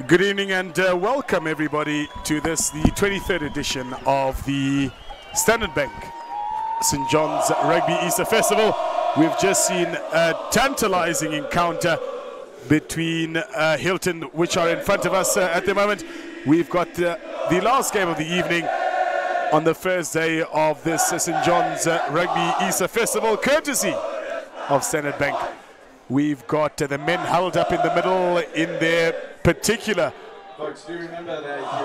Good evening and welcome everybody to this, the 23rd edition of the Standard Bank St. John's Rugby Easter Festival. We've just seen a tantalizing encounter between Hilton, which are in front of us at the moment. We've got the last game of the evening on the first day of this St. John's Rugby Easter Festival, courtesy of Standard Bank. We've got the men huddled up in the middle in their particular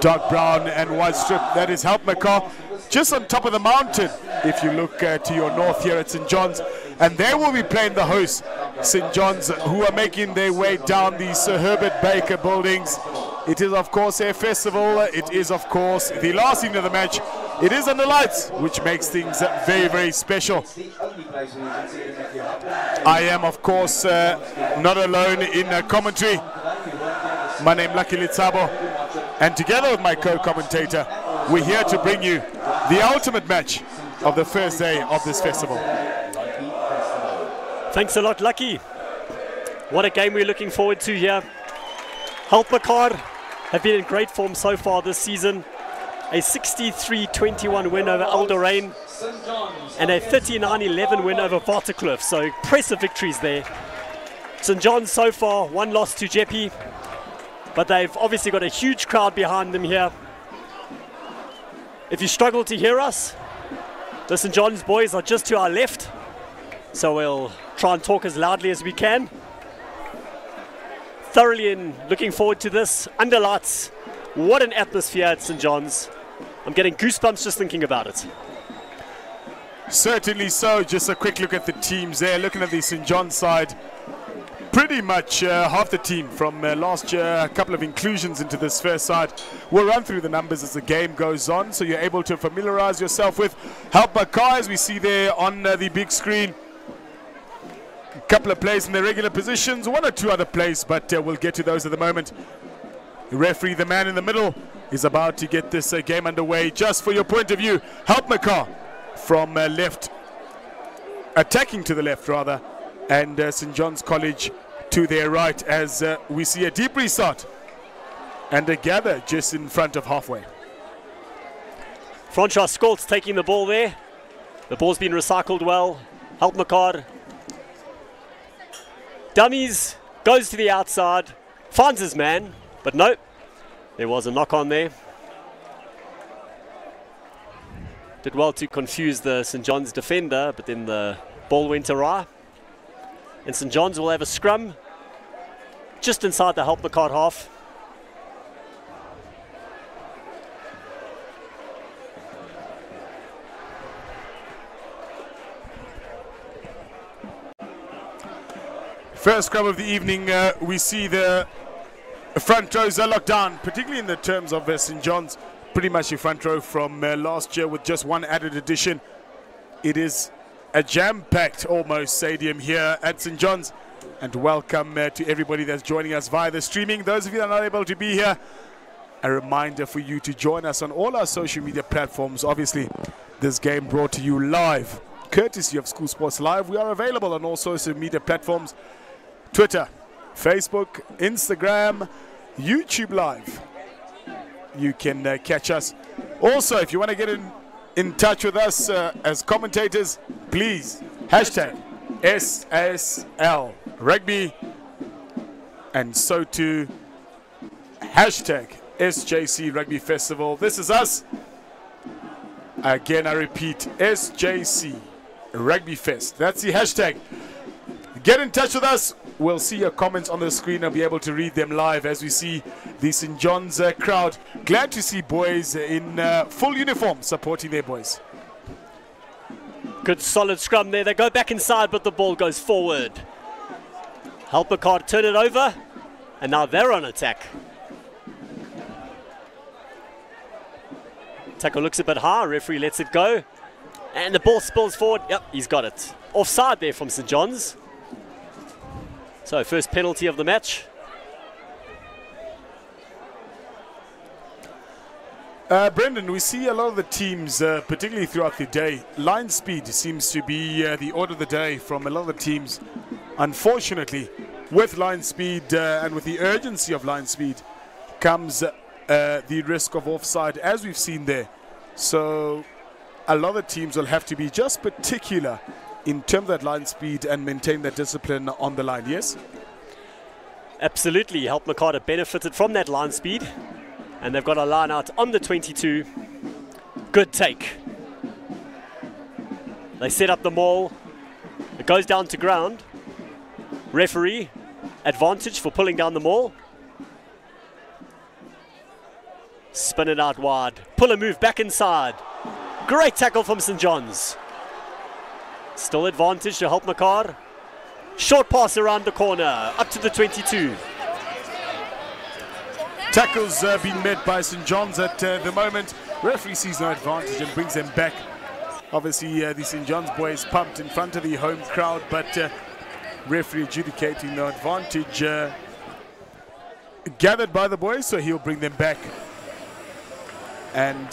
dark brown and white strip. That is Helpmekaar, just on top of the mountain if you look to your north here at St. John's. And they will be playing the host, St. John's, who are making their way down the Sir Herbert Baker buildings. It is, of course, a festival. It is, of course, the last evening of the match. It is under lights, which makes things very, very special. I am, of course, not alone in commentary. My name is Lucky Litsabo, and together with my co-commentator, we're here to bring you the ultimate match of the first day of this festival. Thanks a lot, Lucky. What a game we're looking forward to here. Helpmekaar have been in great form so far this season. A 63-21 win over Alderaan and a 39-11 win over Waterkloof. So impressive victories there. St. John's so far, one loss to Jeppe, but they've obviously got a huge crowd behind them here. If you struggle to hear us, the St. John's boys are just to our left, so we'll try and talk as loudly as we can. Thoroughly looking forward to this. Under lights, what an atmosphere at St. John's. I'm getting goosebumps just thinking about it. Certainly so. Just a quick look at the teams there. Looking at the St. John's side, pretty much half the team from last year, a couple of inclusions into this first side. We'll run through the numbers as the game goes on, so you're able to familiarize yourself with Helpmekaar, as we see there on the big screen. A couple of plays in their regular positions, one or two other plays, but we'll get to those at the moment. The referee, the man in the middle, is about to get this game underway. Just for your point of view, Helpmekaar from left, attacking to the left rather, and St. John's College to their right, as we see a deep restart and a gather just in front of halfway. Francois Skoltz taking the ball there. The ball's been recycled well. Helpmekaar dummies, goes to the outside, finds his man, but no, there was a knock on there. Did well to confuse the St. John's defender, but then the ball went awry. And St. John's will have a scrum just inside the Helpmekaar half. First scrum of the evening, we see the front rows are locked down, particularly in the terms of St. John's. Pretty much the front row from last year with just one added addition. It is a jam-packed almost stadium here at St. John's. And welcome to everybody that's joining us via the streaming. Those of you that are not able to be here, a reminder for you to join us on all our social media platforms. Obviously, this game brought to you live, courtesy of School Sports Live. We are available on all social media platforms: Twitter, Facebook, Instagram, YouTube Live. You can catch us. Also, if you want to get in touch with us as commentators, please hashtag SSL Rugby, and so too hashtag SJC Rugby Festival. This is us. Again, I repeat, SJC Rugby Fest. That's the hashtag. Get in touch with us. We'll see your comments on the screen and be able to read them live as we see the St. John's crowd. Glad to see boys in full uniform supporting their boys. Good solid scrum there. They go back inside, but the ball goes forward. Helpmekaar turn it over, and now they're on attack. Tackle looks a bit high. Referee lets it go, and the ball spills forward. Yep, he's got it. Offside there from St. John's. So first penalty of the match. Brendan, we see a lot of the teams, particularly throughout the day, line speed seems to be the order of the day from a lot of the teams. Unfortunately, with line speed and with the urgency of line speed, comes the risk of offside, as we've seen there. So a lot of teams will have to be just particular in terms of that line speed and maintain that discipline on the line, yes? Absolutely. Helpmekaar benefited from that line speed, and they've got a line out on the 22. Good take. They set up the maul. It goes down to ground. Referee, advantage for pulling down the maul. Spin it out wide. Pull a move back inside. Great tackle from St. John's. Still advantage to Helpmekaar. Short pass around the corner, up to the 22. Tackles being met by St. John's at the moment. Referee sees no advantage and brings them back. Obviously, the St. John's boys pumped in front of the home crowd, but referee adjudicating the advantage gathered by the boys, so he'll bring them back. And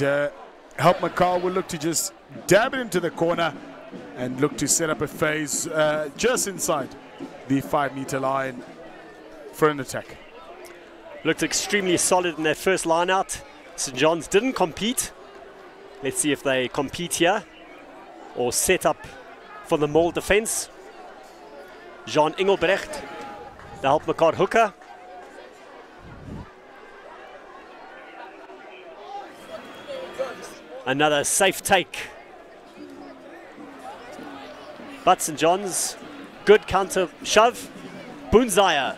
Helpmekaar will look to just dab it into the corner and look to set up a phase just inside the 5-meter line for an attack. Looked extremely solid in that first line out. St. John's didn't compete. Let's see if they compete here or set up for the maul defense. Jean Engelbrecht, the Helpmekaar hooker. Another safe take. But St. John's, good counter shove. Bunzaya,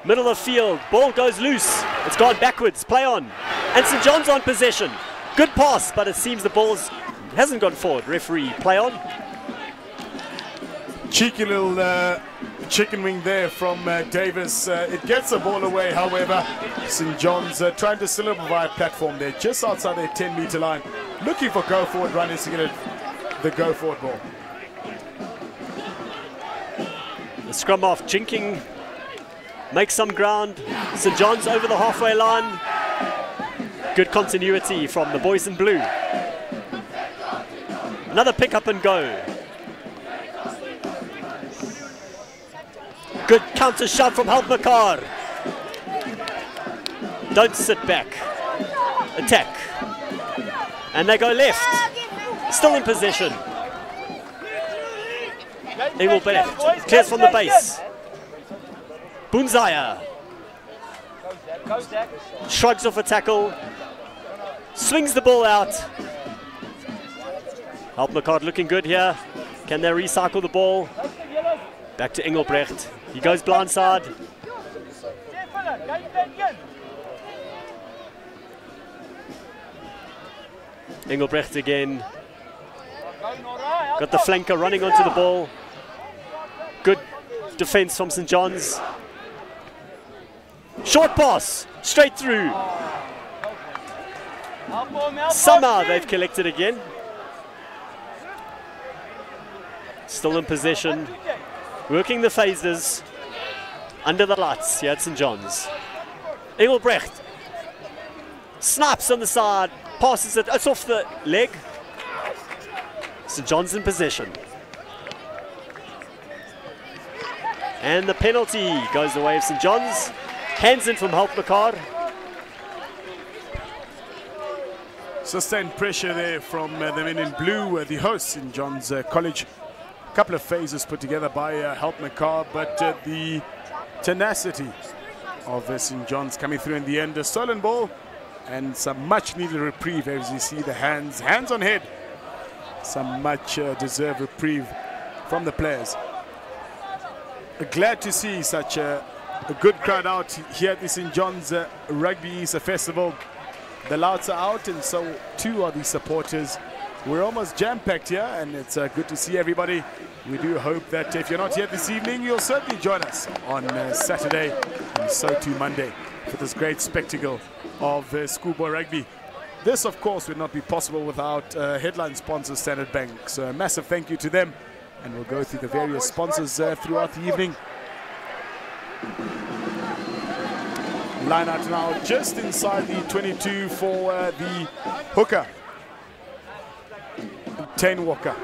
middle of field, ball goes loose. It's gone backwards, play on. And St. John's on possession. Good pass, but it seems the ball hasn't gone forward. Referee, play on. Cheeky little chicken wing there from Davis. It gets the ball away, however. St. John's trying to solidify a platform there, just outside their 10-meter line. Looking for go-forward runners to get the go-forward ball. The scrum off, Jinking makes some ground. St. John's over the halfway line. Good continuity from the boys in blue. Another pick up and go. Good counter shove from Helpmekaar. Don't sit back. Attack. And they go left. Still in possession. Engelbrecht clears from the base. Bunzaya shrugs off a tackle. Swings the ball out. Helpmekaar looking good here. Can they recycle the ball? Back to Engelbrecht. He goes blindside. Engelbrecht again. Got the flanker running onto the ball. Good defense from St. John's. Short pass, straight through. Somehow they've collected again. Still in possession. Working the phases. Under the lights here at St. John's. Engelbrecht. Snaps on the side. Passes it. It's off the leg. St. John's in possession. And the penalty goes the way of St. John's. Hands in from Helpmekaar. Sustained pressure there from the men in blue, the hosts, St. John's College. A couple of phases put together by Helpmekaar, but the tenacity of St. John's coming through in the end. A stolen ball and some much needed reprieve as you see the hands on head. Some much deserved reprieve from the players. Glad to see such a good crowd out here at the St. John's Rugby Easter Festival. The louds are out and so too are the supporters. We're almost jam-packed here and it's good to see everybody. We do hope that if you're not here this evening, you'll certainly join us on Saturday and so too Monday for this great spectacle of schoolboy rugby. This, of course, would not be possible without headline sponsor Standard Bank. So a massive thank you to them. And we'll go through the various sponsors throughout the evening. Line out now just inside the 22 for the hooker. Tane Walker.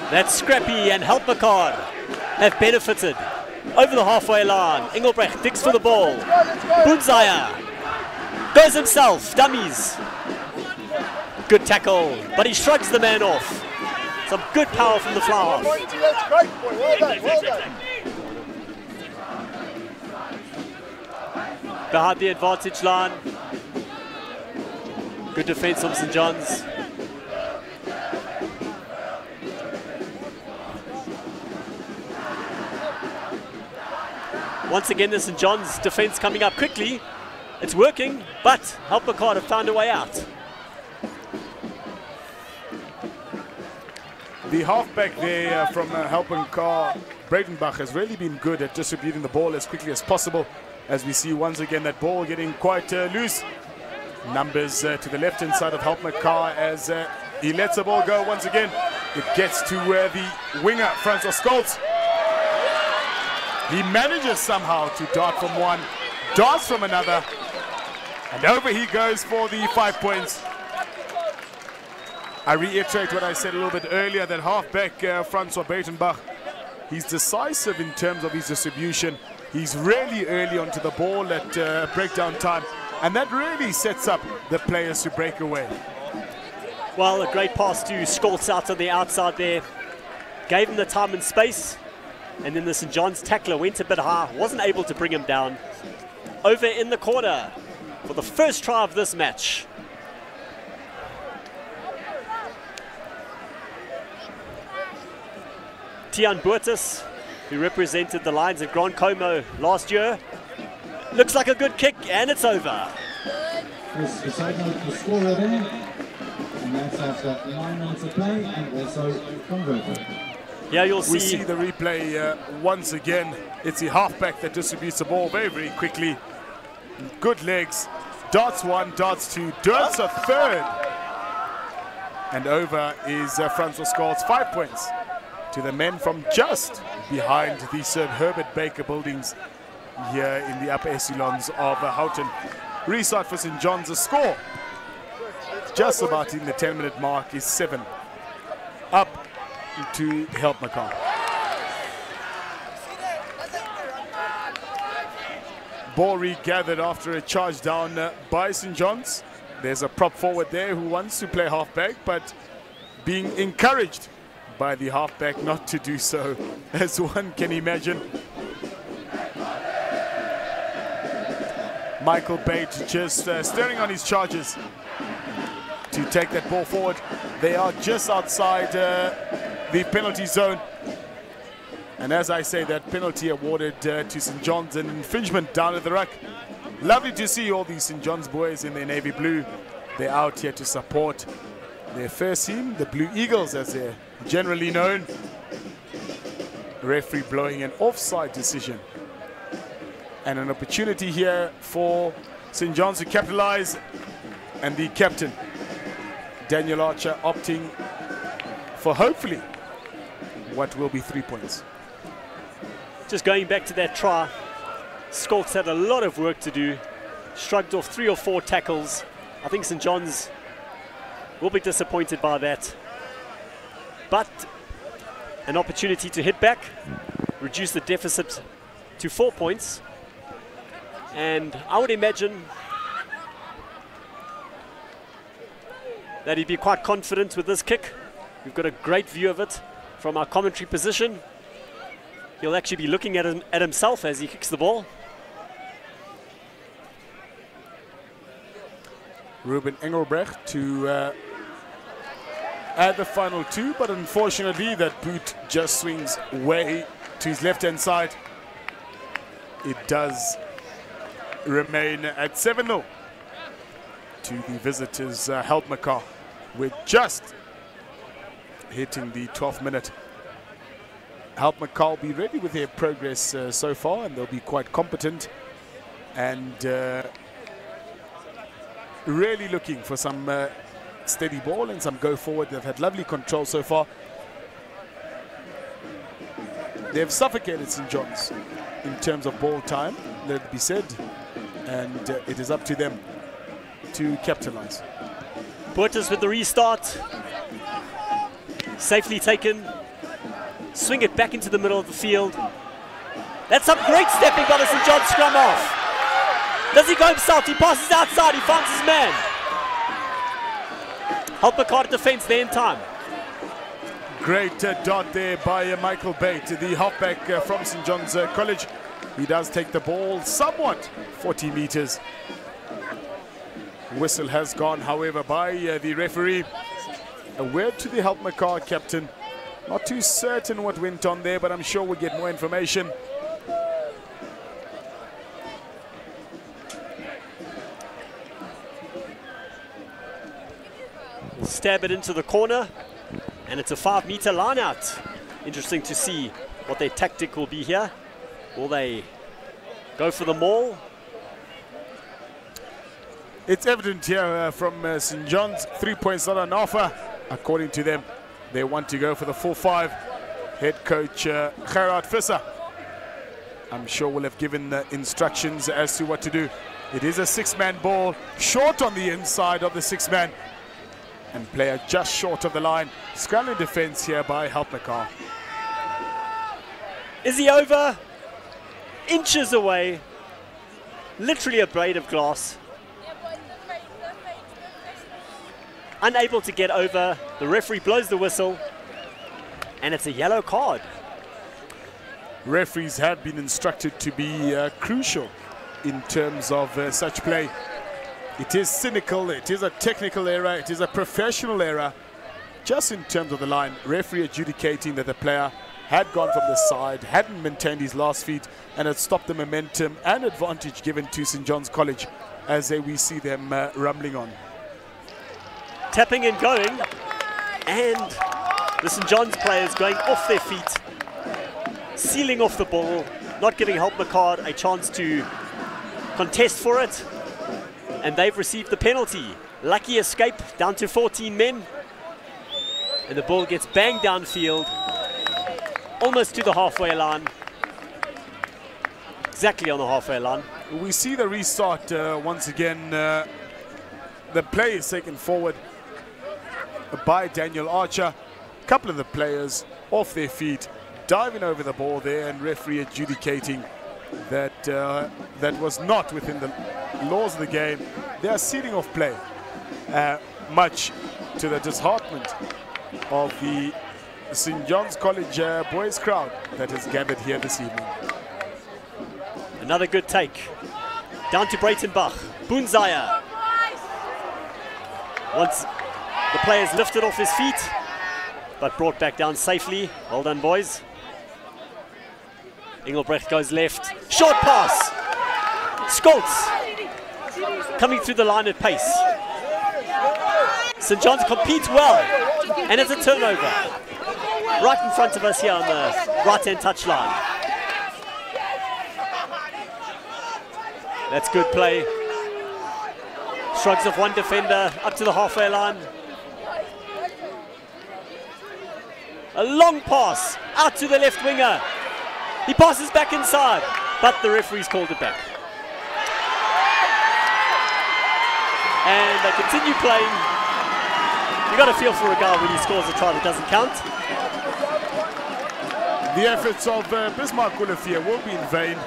That's scrappy and Helpmekaar have benefited. Over the halfway line. Engelbrecht digs for the ball. Bunzaya goes himself. Dummies. Good tackle, but he shrugs the man off. Some good power from the fly half. Behind the advantage line. Good defense from St. John's. Once again, the St. John's defense coming up quickly. It's working, but Helpmekaar have found a way out. The halfback there from Helpmekaar, Breitenbach, has really been good at distributing the ball as quickly as possible. As we see once again that ball getting quite loose. Numbers to the left-hand side of Helpmekaar as he lets the ball go once again. It gets to the winger, Francois Scholz. He manages somehow to dart from one, darts from another, and over he goes for the 5 points. I reiterate what I said a little bit earlier, that halfback Francois Breitenbach, he's decisive in terms of his distribution. He's really early onto the ball at breakdown time, and that really sets up the players to break away. Well, a great pass to Scholz out on the outside there. Gave him the time and space, and then the St. John's tackler went a bit high, wasn't able to bring him down. Over in the corner for the first try of this match. Tian Boertes, who represented the Lions at Grand Como last year. Looks like a good kick, and it's over. Yes, the side note, the score there, and that's after 9 minutes of play and also converted. Yeah, you'll We see the replay once again. It's the halfback that distributes the ball very, very quickly. Good legs. Darts one, darts two, darts a third. And over is Francois Scholz, 5 points to the men from just behind the Sir Herbert Baker buildings here in the upper echelons of Houghton. Restart for St. John's. The score just about in the 10-minute mark is 7 up to Helpmekaar. Ball regathered after a charge down by St. John's. There's a prop forward there who wants to play halfback, but being encouraged by the halfback not to do so, as one can imagine. Michael Bate just stirring on his charges to take that ball forward. They are just outside the penalty zone. And as I say, that penalty awarded to St. John's, an infringement down at the ruck. Lovely to see all these St. John's boys in their navy blue. They're out here to support their first team, the Blue Eagles as they're generally known. Referee blowing an offside decision. And an opportunity here for St. John's to capitalize. And the captain, Daniel Archer, opting for hopefully what will be 3 points. just going back to that try, Scholz had a lot of work to do, shrugged off 3 or 4 tackles. I think St. John's will be disappointed by that. But an opportunity to hit back, reduce the deficit to 4 points. And I would imagine that he'd be quite confident with this kick. We've got a great view of it from our commentary position. He'll actually be looking at himself as he kicks the ball. Ruben Engelbrecht to add the final 2, but unfortunately that boot just swings way to his left-hand side. It does remain at 7-0 to the visitors, Helpmekaar. We're just hitting the 12th minute. Helpmekaar will be ready with their progress so far, and they'll be quite competent and really looking for some steady ball and some go forward. They've had lovely control so far. They've suffocated St. John's in terms of ball time, let it be said, and it is up to them to capitalize. Boertes with the restart. Safely taken. Swing it back into the middle of the field. That's some great stepping by the St. John's scrum half. Does he go himself? He passes outside. He finds his man. Helpmekaar defense there in time. Great dot there by Michael Bate, the halfback from St. John's College. He does take the ball somewhat 40 meters. Whistle has gone, however, by the referee. A word to the Helpmekaar captain. Not too certain what went on there, but I'm sure we'll get more information. Stab it into the corner, and it's a 5-meter line out. Interesting to see what their tactic will be here. Will they go for the maul? It's evident here from St. John's, 3 points not on offer. According to them, they want to go for the 4-5. Head coach Gerard Visser, I'm sure, will have given instructions as to what to do. It is a 6-man ball, short on the inside of the 6-man. And player just short of the line. Scrambling defense here by Helpmekaar. Is he over? Inches away. Literally a blade of glass. Unable to get over. The referee blows the whistle. And it's a yellow card. Referees have been instructed to be crucial in terms of such play. It is cynical, it is a technical error, it is a professional error. Just in terms of the line, referee adjudicating that the player had gone from the side, hadn't maintained his last feet, and had stopped the momentum and advantage given to St. John's College as we see them rumbling on. Tapping and going, and the St. John's players going off their feet, sealing off the ball, not giving Helpmekaar a chance to contest for it. And they've received the penalty. Lucky escape, down to 14 men. And the ball gets banged downfield, almost to the halfway line. Exactly on the halfway line. We see the restart once again. The play is taken forward by Daniel Archer. A couple of the players off their feet, diving over the ball there, and referee adjudicating that that was not within the laws of the game. They are sealing off play, much to the disheartenment of the St. John's College boys crowd that has gathered here this evening. Another good take. Down to Breitenbach. Bunzaya. Once the players lifted off his feet, but brought back down safely. Well done, boys. Engelbrecht goes left. Short pass. Scholz coming through the line at pace. St. John's competes well, and it's a turnover. Right in front of us here on the right-hand touchline. That's good play. Shrugs off one defender up to the halfway line. A long pass out to the left winger. He passes back inside, but the referee's called it back. And they continue playing. You got to feel for a guy when he scores a try that doesn't count. The efforts of Bismarck Kulafia will be in vain.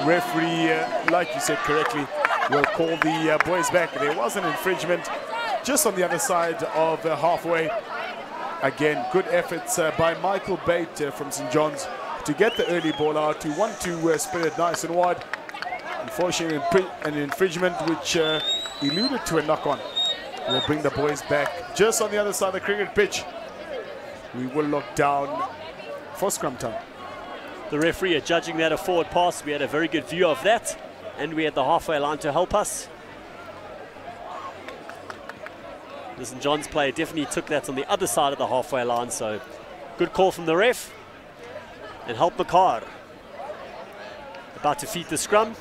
Referee, like you said correctly, will call the boys back. There was an infringement just on the other side of halfway. Again, good efforts by Michael Bate from St. John's to get the early ball out, to want to spin it nice and wide. Unfortunately, an infringement which eluded to a knock-on. Will bring the boys back just on the other side of the cricket pitch. We will look down for scrum time. The referee are judging that a forward pass. We had a very good view of that, and we had the halfway line to help us. The St. John's player definitely took that on the other side of the halfway line, so good call from the ref. And Helpmekaar about to feed the scrum.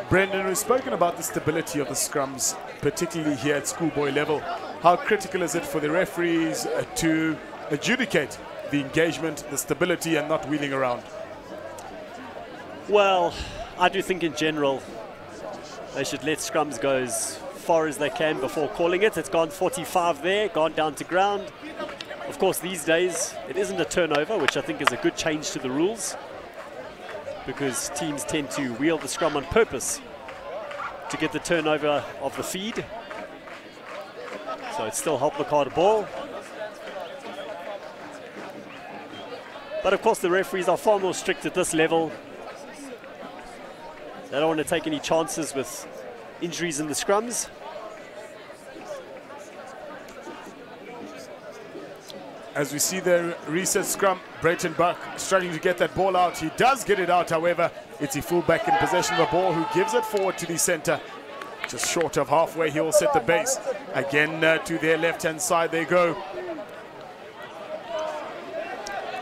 Brendan, we've spoken about the stability of the scrums, particularly here at schoolboy level. How critical is it for the referees to adjudicate the engagement, the stability, and not wheeling around? Well, I do think in general they should let scrums go as far as they can before calling it. It's gone 45 there, gone down to ground. Of course, these days, it isn't a turnover, which I think is a good change to the rules, because teams tend to wheel the scrum on purpose to get the turnover of the feed. So it's still Helpmekaar ball. But of course, the referees are far more strict at this level. They don't want to take any chances with injuries in the scrums. As we see the reset scrum, Brayton Buck struggling to get that ball out. He does get it out, however. It's the fullback in possession of the ball who gives it forward to the center. Just short of halfway, he'll set the base. Again to their left-hand side they go.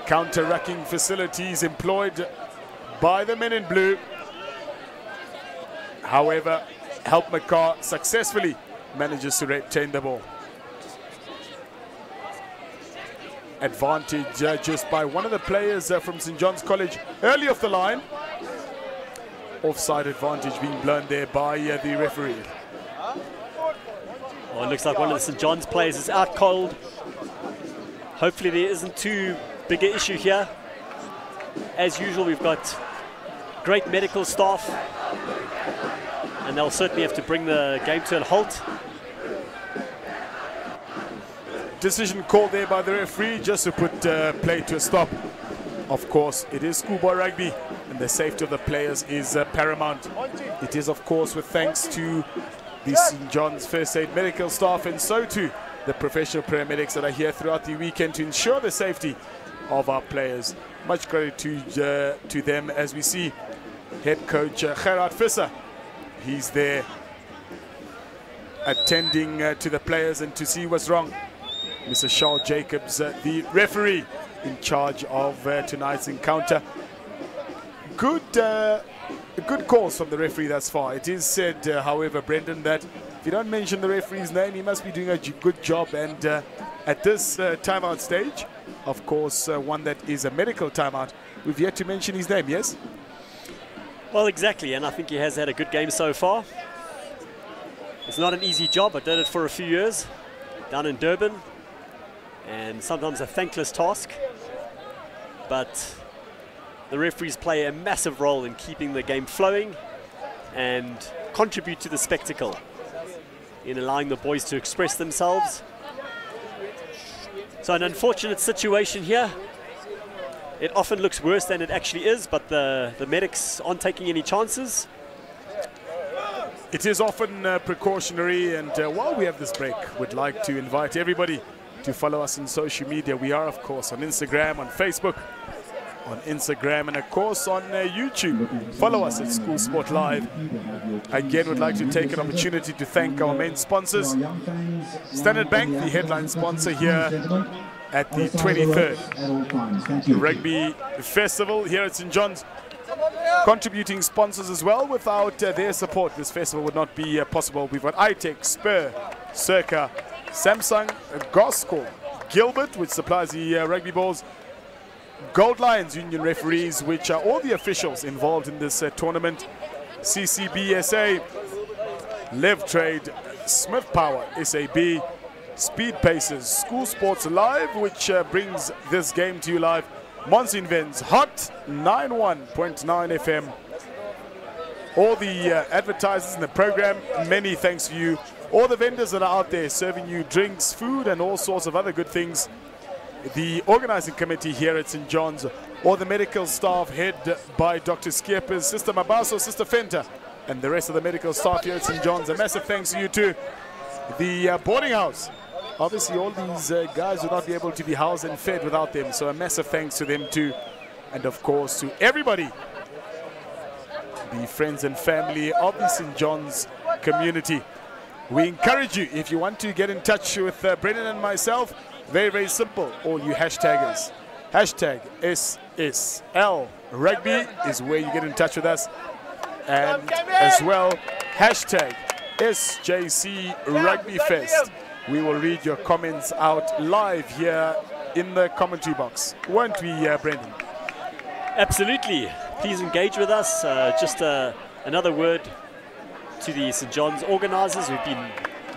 Counter-rucking facilities employed by the men in blue. However, Helpmekaar successfully manages to retain the ball. Advantage just by one of the players from St. John's College early off the line. Offside advantage being blown there by the referee. Oh, it looks like one of the St. John's players is out cold. Hopefully there isn't too big an issue here. As usual, we've got great medical staff, and they'll certainly have to bring the game to a halt. Decision called there by the referee just to put play to a stop. Of course, it is schoolboy rugby, and the safety of the players is paramount. It is, of course, with thanks to the St. John's First Aid medical staff, and so too the professional paramedics that are here throughout the weekend to ensure the safety of our players. Much credit to them, as we see head coach Gerard Visser. He's there attending to the players and to see what's wrong. Mr. Charles Jacobs, the referee in charge of tonight's encounter. Good calls from the referee thus far. It is said, however, Brendan, that if you don't mention the referee's name, he must be doing a good job. And at this timeout stage, of course, one that is a medical timeout, we've yet to mention his name, yes? Well, exactly, and I think he has had a good game so far. It's not an easy job. I did it for a few years down in Durban, and sometimes a thankless task. But the referees play a massive role in keeping the game flowing and contribute to the spectacle in allowing the boys to express themselves. So an unfortunate situation here. It often looks worse than it actually is, but the medics aren't taking any chances. It is often precautionary, and while we have this break, we'd like to invite everybody to follow us on social media. We are, of course, on Instagram, on Facebook, and of course on YouTube. Follow us at School Sport Live. Again, we'd like to take an opportunity to thank our main sponsors. Standard Bank, the headline sponsor here at the 23rd Rugby Festival here at St. John's. Contributing sponsors as well. Without their support, this festival would not be possible. We've got iTech, Spur, Circa, Samsung, Gosco, Gilbert, which supplies the rugby balls, Gold Lions Union Referees, which are all the officials involved in this tournament, CCBSA, Lev Trade, Smith Power, SAB, Speed Pacers, School Sports Live, which brings this game to you live, Monsoon Vents, Hot 91.9 FM. All the advertisers in the program, many thanks to you. All the vendors that are out there serving you drinks, food, and all sorts of other good things. The organizing committee here at St. John's, all the medical staff head by Dr. Skiepers, Sister Mabaso, Sister Fenta, and the rest of the medical staff here at St. John's. A massive thanks to you too. The boarding house. Obviously, all these guys would not be able to be housed and fed without them, so a massive thanks to them too. And of course, to everybody, the friends and family of the St. John's community. We encourage you, if you want to get in touch with Brendan and myself, very, very simple, all you hashtaggers. Hashtag SSL Rugby is where you get in touch with us. And as well, hashtag SJC Rugby Fest. We will read your comments out live here in the commentary box. Won't we, Brendan? Absolutely. Please engage with us. Just another word to the St. John's organisers, who've been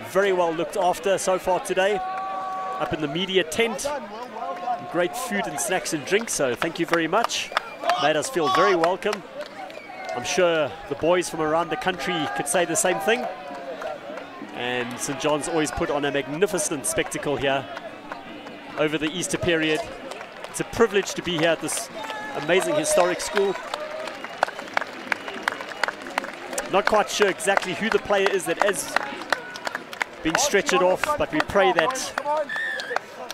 very well looked after so far today. Up in the media tent, great food and snacks and drinks, so thank you very much. Made us feel very welcome. I'm sure the boys from around the country could say the same thing. And St. John's always put on a magnificent spectacle here over the Easter period. It's a privilege to be here at this amazing historic school. Not quite sure exactly who the player is that is being stretchered off, but we pray that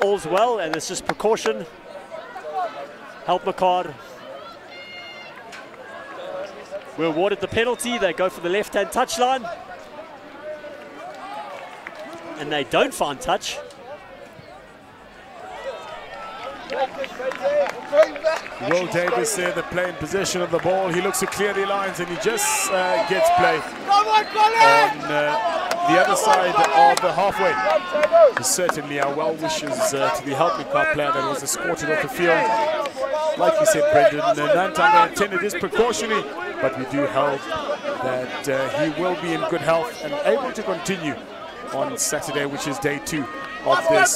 all's well and it's just precaution. Helpmekaar were awarded the penalty. They go for the left-hand touchline. And they don't find touch. Will Davis there, the play in possession of the ball. He looks to clear the lines and he just gets play on the other side of the halfway. Certainly our well wishes to the Helpmekaar player that was escorted off the field. Like you said, Brendan, 9 times out of 10 it is precautionary, but we do hope that he will be in good health and able to continue on Saturday, which is day 2 of this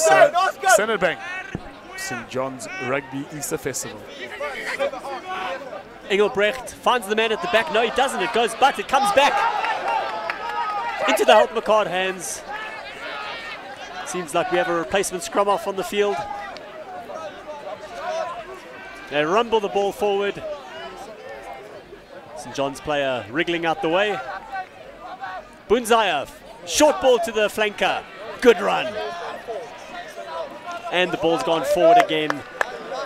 Standard Bank St. John's Rugby Easter Festival. Engelbrecht finds the man at the back. No, he doesn't. It goes, but it comes back into the Helpmekaar hands. Seems like we have a replacement scrum off on the field. They rumble the ball forward. St. John's player wriggling out the way. Bunzayev, short ball to the flanker. Good run. And the ball's gone forward again.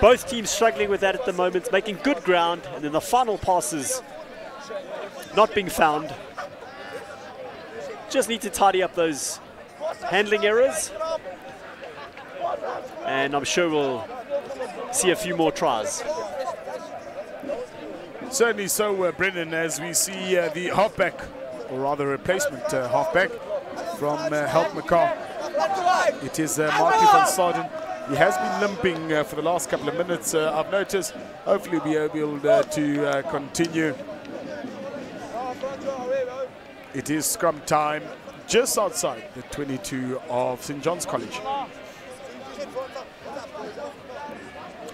Both teams struggling with that at the moment, making good ground, and then the final passes not being found. Just need to tidy up those handling errors. And I'm sure we'll see a few more tries. Certainly so, Brendan, as we see the halfback, or rather replacement halfback from Helpmekaar. It is Marky van Staden. He has been limping for the last couple of minutes, I've noticed. Hopefully we'll be able to continue. It is scrum time just outside the 22 of St. John's College.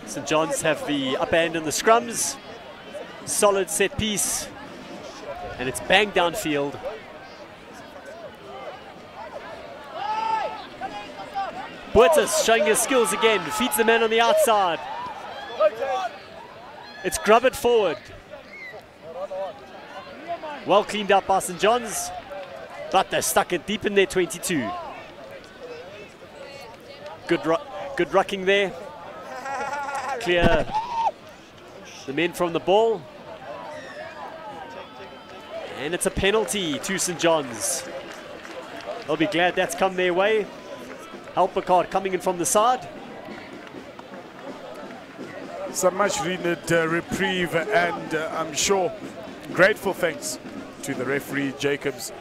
St. John's have the upper hand in the scrums. Solid set piece. And it's banged downfield. Buertas showing his skills again, feeds the man on the outside. It's grub it forward. Well cleaned up by St. John's, but they're stuck it deep in their 22. Good rucking there. Clear the men from the ball. And it's a penalty to St. John's. They'll be glad that's come their way. Helpmekaar coming in from the side. Some much needed reprieve, and I'm sure grateful thanks to the referee Jacobs,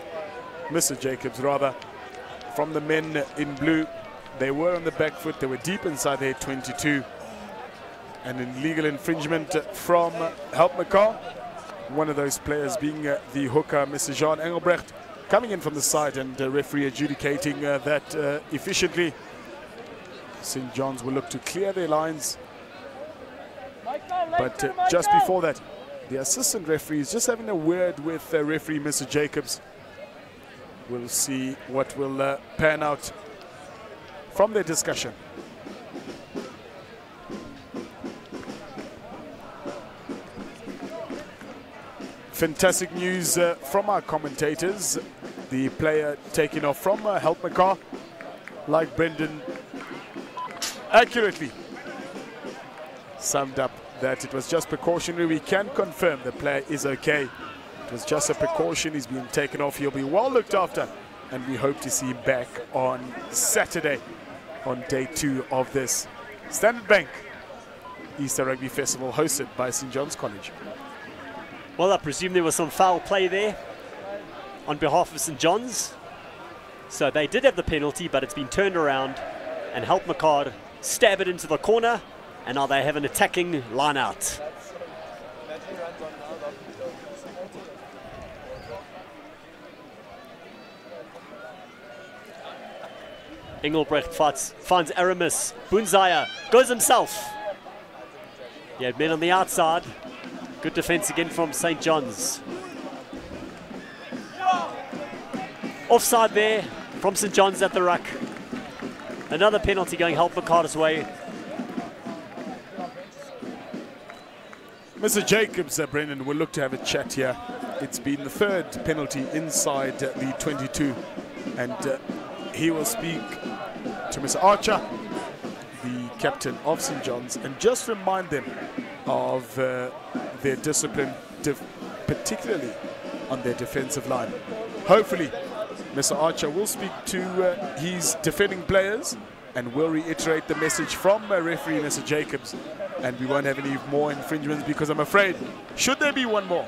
Mr. Jacobs rather, from the men in blue. They were on the back foot, they were deep inside their 22. And an illegal infringement from Helpmekaar. One of those players being the hooker, Mr. Jean Engelbrecht, coming in from the side, and referee adjudicating that efficiently. St. John's will look to clear their lines. But just before that, the assistant referee is just having a word with referee Mr. Jacobs. We'll see what will pan out from their discussion. Fantastic news from our commentators. The player taken off from Helpmekaar, like Brendan accurately summed up that it was just precautionary. We can confirm the player is okay. It was just a precaution. He's been taken off. He'll be well looked after, and we hope to see him back on Saturday on day 2 of this Standard Bank Easter Rugby Festival hosted by St. John's College. Well, I presume there was some foul play there on behalf of St. John's. So they did have the penalty, but it's been turned around, and Helpmekaar stab it into the corner, and now they have an attacking line out. Engelbrecht finds Aramis. Bunzaya goes himself. He had men on the outside. Good defense again from St. John's. Offside there from St. John's at the ruck. Another penalty going Helpmekaar's way. Mr. Jacobs, Brendan, will look to have a chat here. It's been the third penalty inside the 22, and he will speak to Mr. Archer, the captain of St. John's, and just remind them of their discipline, particularly on their defensive line. Hopefully, Mr. Archer will speak to his defending players and will reiterate the message from referee Mr. Jacobs, and we won't have any more infringements, because I'm afraid, should there be one more,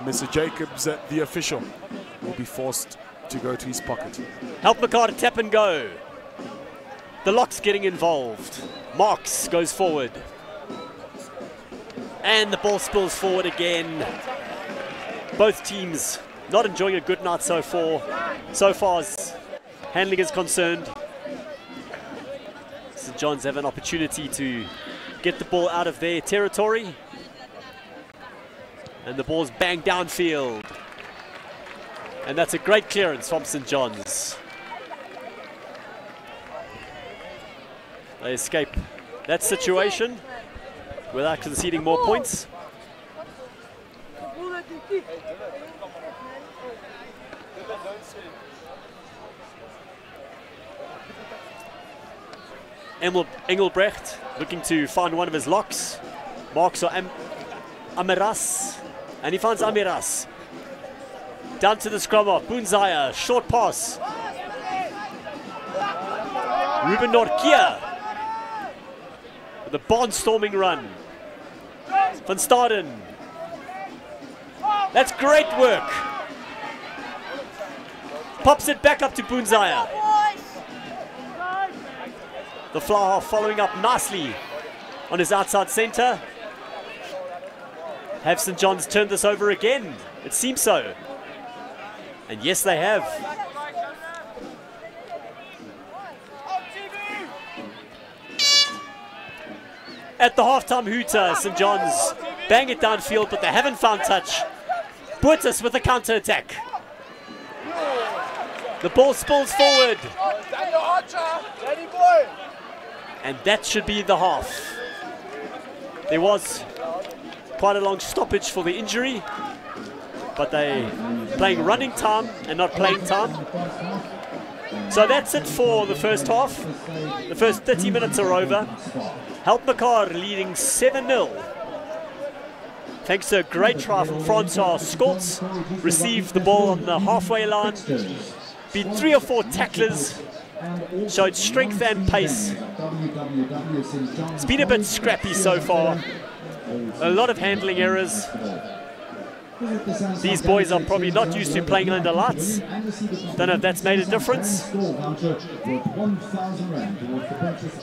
Mr. Jacobs, the official, will be forced to go to his pocket. Helpmekaar to tap and go. The lock's getting involved. Marks goes forward. And the ball spills forward again. Both teams not enjoying a good night so far as handling is concerned. St. John's have an opportunity to get the ball out of their territory. And the ball's banged downfield. And that's a great clearance from St. John's. They escape that situation without conceding more points. Engelbrecht looking to find one of his locks. Marks or Amiras. And he finds Amiras. Down to the scrummer. Bunzaya. Short pass. Ruben Norkia. With a barnstorming run. Van Staden. That's great work. Pops it back up to Bunzaya. The fly half following up nicely on his outside centre. Have St. John's turned this over again? It seems so. And yes, they have. At the halftime hooter, St. John's bang it downfield, but they haven't found touch. Boetus with a counter-attack. The ball spills forward. And that should be the half. There was quite a long stoppage for the injury, but they playing running time and not playing time. So that's it for the first half. The first 30 minutes are over. Helpmekaar leading 7-0. Thanks to a great try from Francois Skoltz. Received the ball on the halfway line. Beat 3 or 4 tacklers. Showed strength and pace. It's been a bit scrappy so far. A lot of handling errors. These boys are probably not used to playing under lights. Don't know if that's made a difference.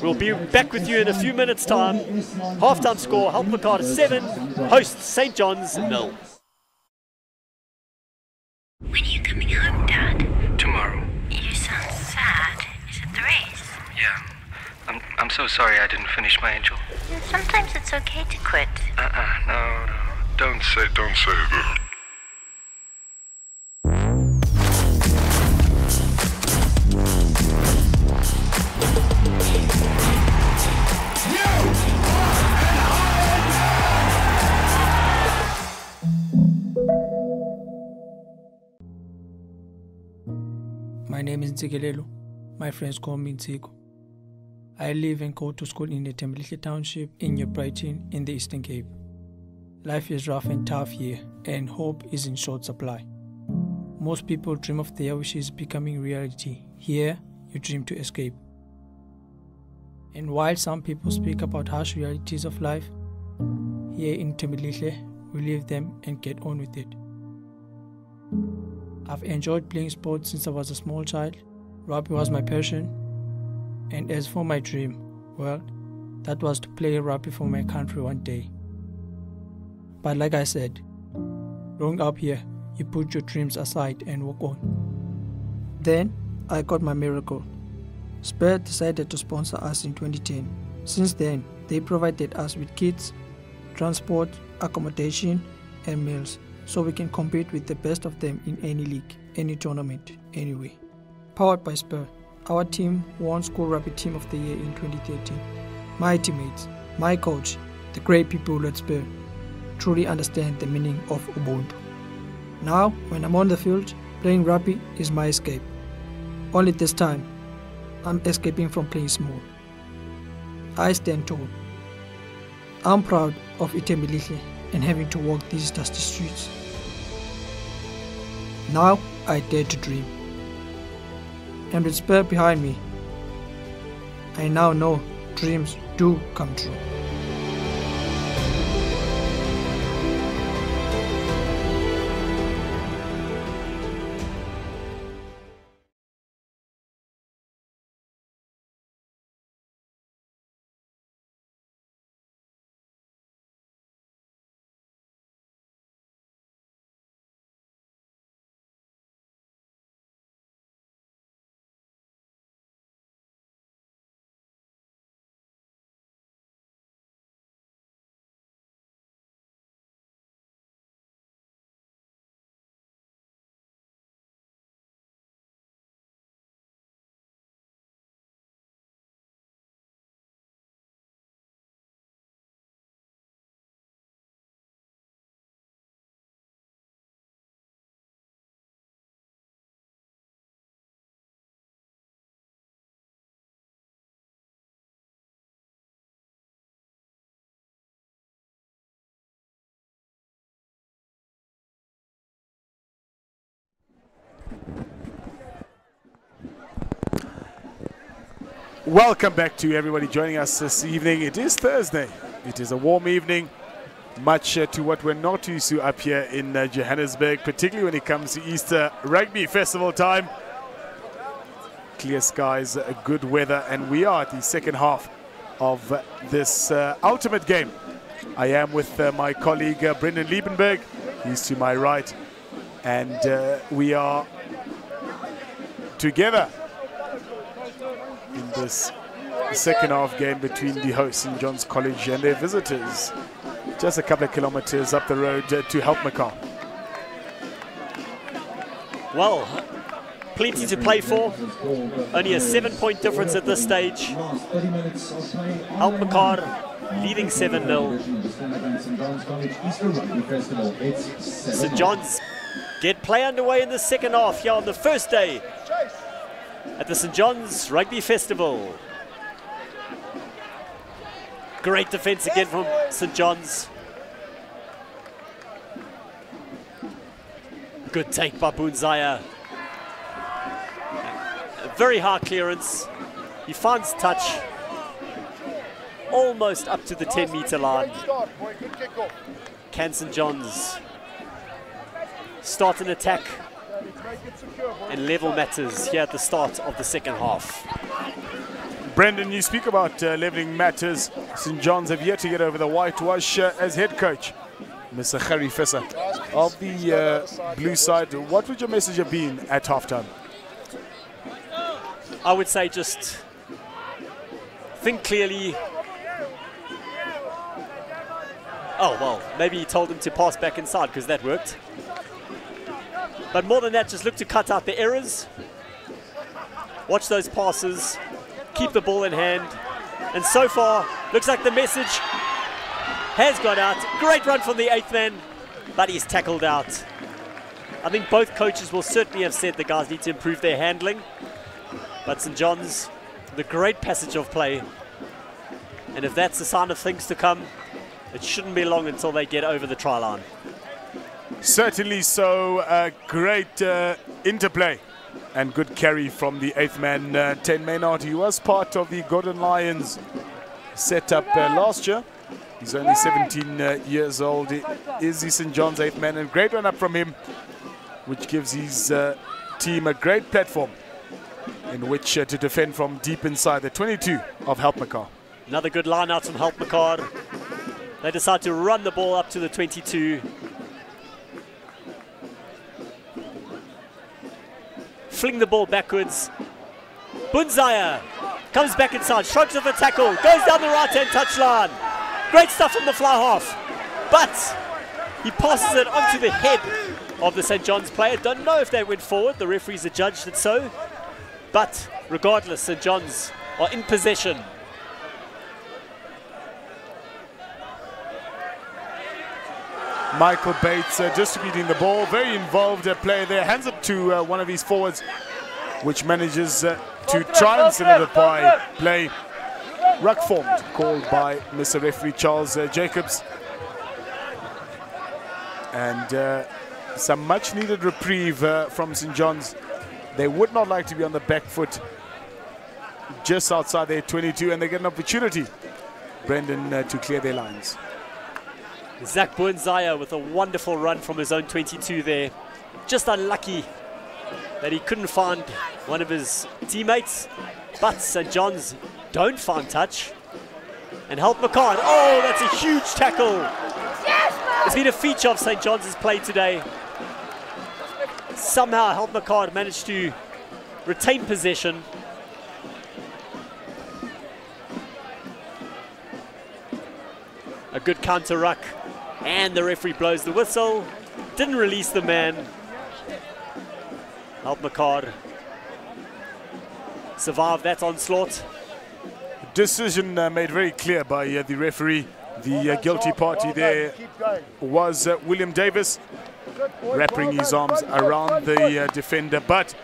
We'll be back with you in a few minutes' time. Halftime score, Helpmekaar 7, hosts St. John's 0. When are you coming home, Dad? Tomorrow. You sound sad. Is it the race? Yeah. I'm so sorry I didn't finish my angel. Sometimes it's okay to quit. No. Don't say that. My name is Ntsikelelo. My friends call me Ntsiko. I live and go to school in the Tembelihle Township in New Brighton in the Eastern Cape. Life is rough and tough here, and hope is in short supply. Most people dream of their wishes becoming reality. Here, you dream to escape. And while some people speak about harsh realities of life, here in Tembelihle, we live them and get on with it. I've enjoyed playing sports since I was a small child. Rugby was my passion. And as for my dream, well, that was to play rugby for my country one day. But like I said, growing up here, you put your dreams aside and walk on. Then I got my miracle. Spur decided to sponsor us in 2010. Since then, they provided us with kits, transport, accommodation and meals so we can compete with the best of them in any league, any tournament, anyway. Powered by Spur, our team won School Rugby Team of the Year in 2013. My teammates, my coach, the great people at Spur truly understand the meaning of Ubuntu. Now, when I'm on the field, playing rugby is my escape. Only this time, I'm escaping from playing small. I stand tall. I'm proud of Ithembilishe and having to walk these dusty streets. Now I dare to dream. And with Spur behind me, I now know dreams do come true. Welcome back to everybody joining us this evening. It is Thursday. It is a warm evening, much to what we're not used to up here in Johannesburg, particularly when it comes to Easter Rugby Festival time. Clear skies, good weather, and we are at the second half of this ultimate game. I am with my colleague Brendan Liebenberg. He's to my right, and we are together in this second half game between the hosts St. John's College and their visitors, just a couple of kilometers up the road to Helpmekaar. Well, plenty to play for. Only a 7-point difference at this stage. Helpmekaar leading 7-0. St. John's get play underway in the second half here on the first day at the St. John's Rugby Festival. Great defense again from St. John's. Good take by Bunzaya. A very hard clearance. He finds touch almost up to the 10-meter line. Can St. John's start an attack and level matters here at the start of the second half? Brendan, you speak about leveling matters. St. John's have yet to get over the whitewash as head coach. Mr. Harry Visser of the blue side, what would your message have been at halftime? I would say just think clearly. Oh, well, maybe he told him to pass back inside because that worked. But more than that, just look to cut out the errors. Watch those passes. Keep the ball in hand. And so far, looks like the message has gone out. Great run from the 8th man, but he's tackled out. I think both coaches will certainly have said the guys need to improve their handling. But St. John's, the great passage of play. And if that's a sign of things to come, it shouldn't be long until they get over the try line. Certainly so. Great interplay and good carry from the 8th man, 10 Maynard. He was part of the Golden Lions set up last year. He's only 17 years old. Is the St. John's 8th man, and great run up from him, which gives his team a great platform in which to defend from deep inside the 22 of Helpmekaar. Another good line out from Helpmekaar. They decide to run the ball up to the 22. Fling the ball backwards. Bunzaya comes back inside, shrugs off a tackle, goes down the right-hand touchline. Great stuff from the fly half, but he passes it onto the head of the St. John's player. Don't know if they went forward. The referees adjudged it so, but regardless, St. John's are in possession. Michael Bates distributing the ball, very involved player there, hands it to one of his forwards, which manages to try and solidify play. Ruck formed, called by Mr. Referee Charles Jacobs. And some much needed reprieve from St. John's. They would not like to be on the back foot just outside their 22, and they get an opportunity, Brendan, to clear their lines. Zach Bunzaya with a wonderful run from his own 22 there. Just unlucky that he couldn't find one of his teammates, but St. John's don't find touch. And Helpmekaar, oh, that's a huge tackle. It's been a feature of St. John's play today. Somehow Helpmekaar managed to retain possession. A good counter ruck, and the referee blows the whistle. Didn't release the man. Helpmekaar survived that onslaught. Decision made very clear by the referee. The guilty party there was William Davis, wrapping his arms around the defender, but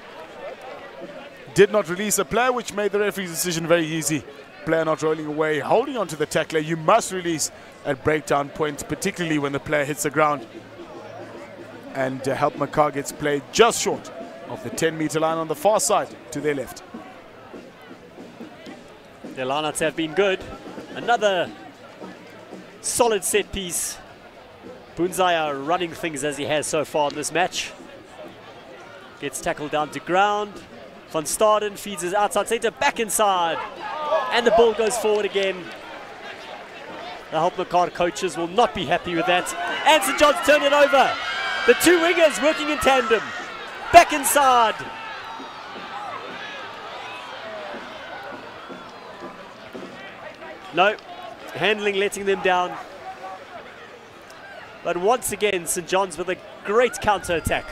did not release a player, which made the referee's decision very easy. Player not rolling away, holding on to the tackler. You must release at breakdown point, particularly when the player hits the ground. And Helpmekaar gets played just short of the 10-meter line on the far side to their left. Their lineouts have been good. Another solid set piece. Bunzaya running things as he has so far in this match. Gets tackled down to ground. Van Staden feeds his outside centre back inside. And the ball goes forward again. The Helpmekaar coaches will not be happy with that. And St. John's turn it over. The two wingers working in tandem. Back inside. No, handling letting them down. But once again, St. John's with a great counter-attack.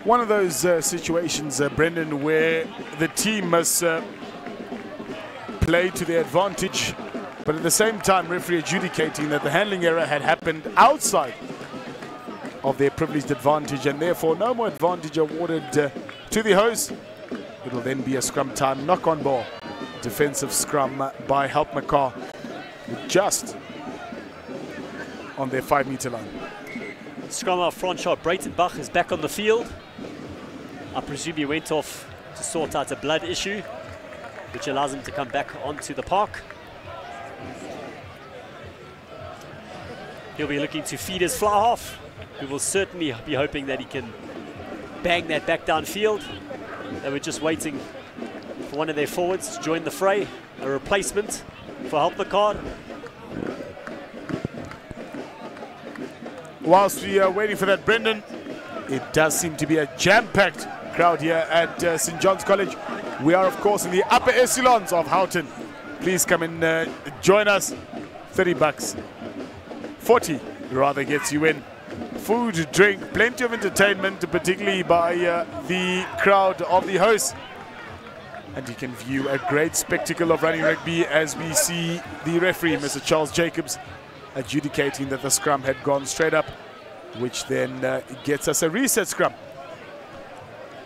One of those situations, Brendan, where the team must play to their advantage, but at the same time referee adjudicating that the handling error had happened outside of their privileged advantage, and therefore no more advantage awarded to the host. It'll then be a scrum time, knock-on ball. Defensive scrum by Helpmekaar, just on their 5-meter line. Scrummer Francois Breitenbach is back on the field. I presume he went off to sort out a blood issue, which allows him to come back onto the park. He'll be looking to feed his fly half. We will certainly be hoping that he can bang that back downfield. They were just waiting for one of their forwards to join the fray, a replacement for Helpmekaar. Whilst we are waiting for that, Brendan, it does seem to be a jam-packed crowd here at St. John's College. We are, of course, in the upper echelons of Houghton. Please come and join us. 30 bucks. 40 rather gets you in. Food, drink, plenty of entertainment, particularly by the crowd of the hosts. And you can view a great spectacle of running rugby as we see the referee, Mr. Charles Jacobs, adjudicating that the scrum had gone straight up, which then gets us a reset scrum.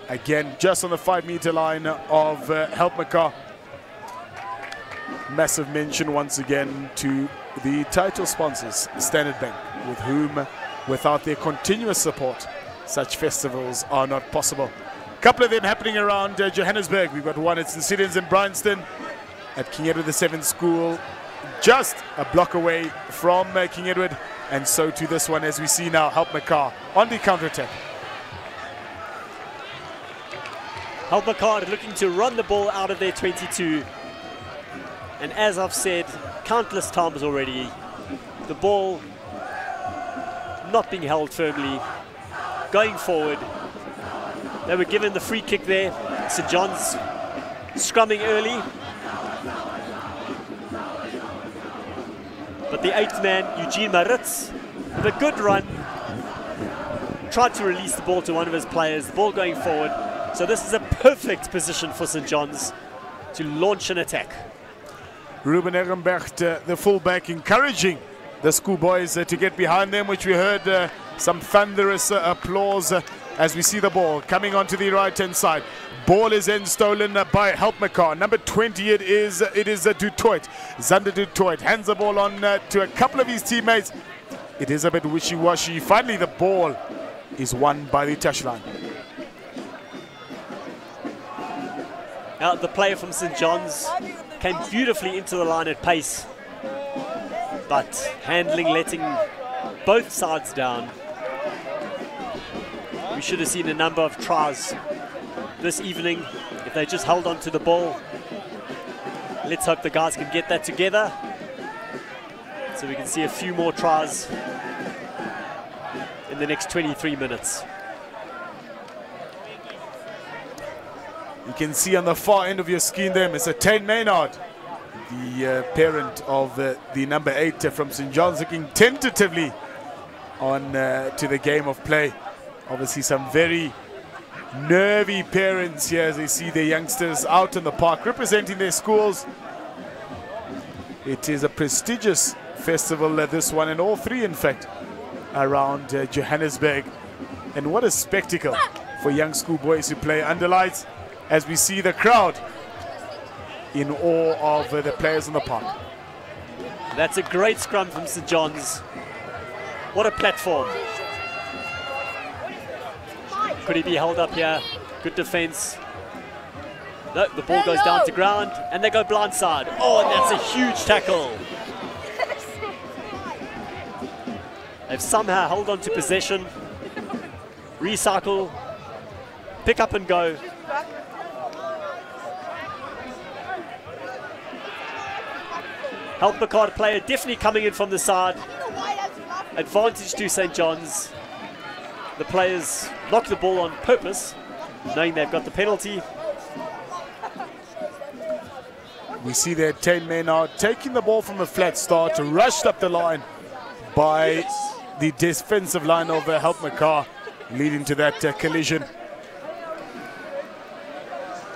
Again, just on the 5-meter line of Helpmekaar. Massive mention once again to the title sponsors, Standard Bank, with whom, without their continuous support, such festivals are not possible. A couple of them happening around Johannesburg. We've got one at St. Stephen's in Bryanston, at King Edward VII School, just a block away from King Edward, and so to this one as we see now, Helpmekaar on the counter-attack. Helpmekaar looking to run the ball out of their 22. And as I've said countless times already, the ball not being held firmly, going forward. They were given the free kick there. St. John's scrumming early. But the 8th man, Eugene Maritz, with a good run, tried to release the ball to one of his players, the ball going forward. So this is a perfect position for St. John's to launch an attack. Ruben Ehrenbrecht, the fullback, encouraging the schoolboys to get behind them, which we heard some thunderous applause as we see the ball coming onto the right-hand side. Ball is then stolen by Helpmekaar. Number 20 it is Du Toit. Zander Du Toit hands the ball on to a couple of his teammates. It is a bit wishy-washy. Finally the ball is won by the touchline. Now the player from St. John's came beautifully into the line at pace, but handling letting both sides down. We should have seen a number of tries this evening if they just held on to the ball. Let's hope the guys can get that together so we can see a few more tries in the next 23 minutes. You can see on the far end of your screen there, Mr. Tane Maynard, the parent of the number 8 from St. John's, looking tentatively on to the game of play. Obviously some very nervy parents here as they see their youngsters out in the park representing their schools. It is a prestigious festival, this one, and all three in fact around Johannesburg. And what a spectacle for young schoolboys who play under lights as we see the crowd in awe of the players in the park. That's a great scrum from St. John's. What a platform. Could he be held up here? Good defense. No, the ball goes down to ground and they go blindside. Oh, and that's a huge tackle. They've somehow held on to possession. Recycle. Pick up and go. Helpmekaar player definitely coming in from the side. Advantage to St. John's. The players knock the ball on purpose, knowing they've got the penalty. We see there Tane Maynard taking the ball from a flat start, rushed up the line by the defensive line of Helpmekaar, leading to that collision.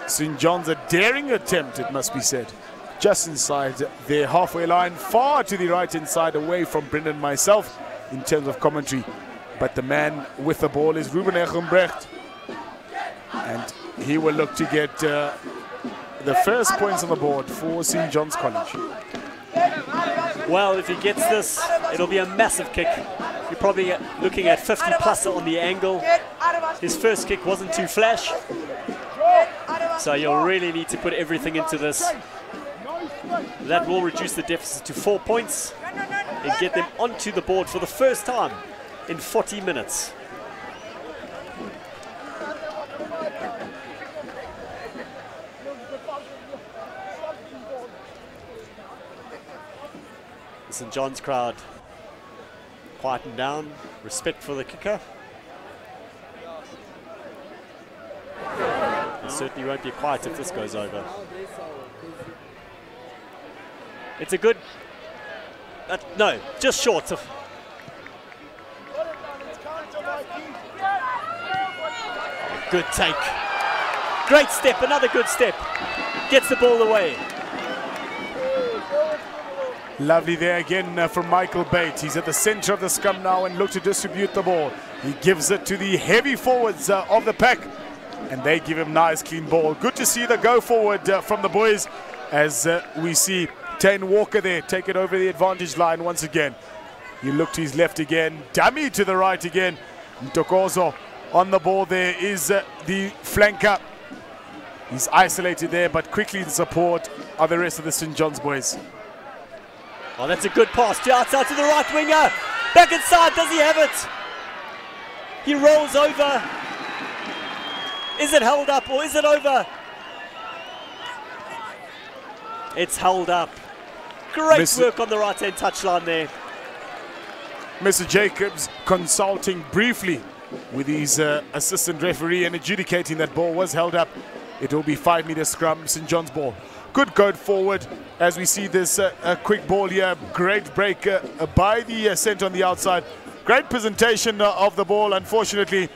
St. John's a daring attempt, it must be said, just inside their halfway line, far to the right-hand side, away from Brendan and myself in terms of commentary. But the man with the ball is Ruben Ehrenbrecht, and he will look to get the first points on the board for St. John's College. Well, if he gets this, it'll be a massive kick. You're probably looking at 50 plus on the angle. His first kick wasn't too flash, so you'll really need to put everything into this. That will reduce the deficit to 4 points and get them onto the board for the first time in 40 minutes. The St. John's crowd quieten down, respect for the kicker. It certainly won't be quiet if this goes over. It's a good, no, just short of. Good take. Great step, another good step. Gets the ball away. Lovely there again from Michael Bates. He's at the center of the scrum now and look to distribute the ball. He gives it to the heavy forwards of the pack, and they give him nice clean ball. Good to see the go forward from the boys as we see Tane Walker there take it over the advantage line once again. You look to his left again, dummy to the right again. Ntokozo on the ball there is the flanker. He's isolated there, but quickly in support of the rest of the St. John's boys. Oh, that's a good pass to outside to the right winger. Back inside, does he have it? He rolls over. Is it held up or is it over? It's held up. Great work on the right-hand touchline there. Mr. Jacobs consulting briefly with his assistant referee, and adjudicating that ball was held up. It will be 5-meter scrum, St. John's ball. Good goad forward as we see this quick ball here. Great break by the centre on the outside. Great presentation of the ball. Unfortunately,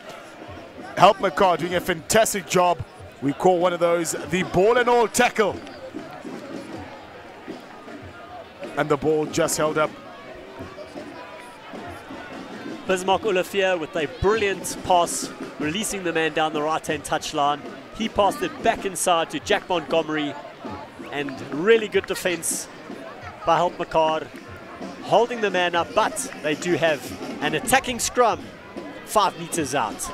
Helpmekaar doing a fantastic job. We call one of those the ball and all tackle. And the ball just held up. Bismarck Olafia with a brilliant pass, releasing the man down the right-hand touchline. He passed it back inside to Jack Montgomery, and really good defense by Helpmekaar, holding the man up, but they do have an attacking scrum 5 meters out.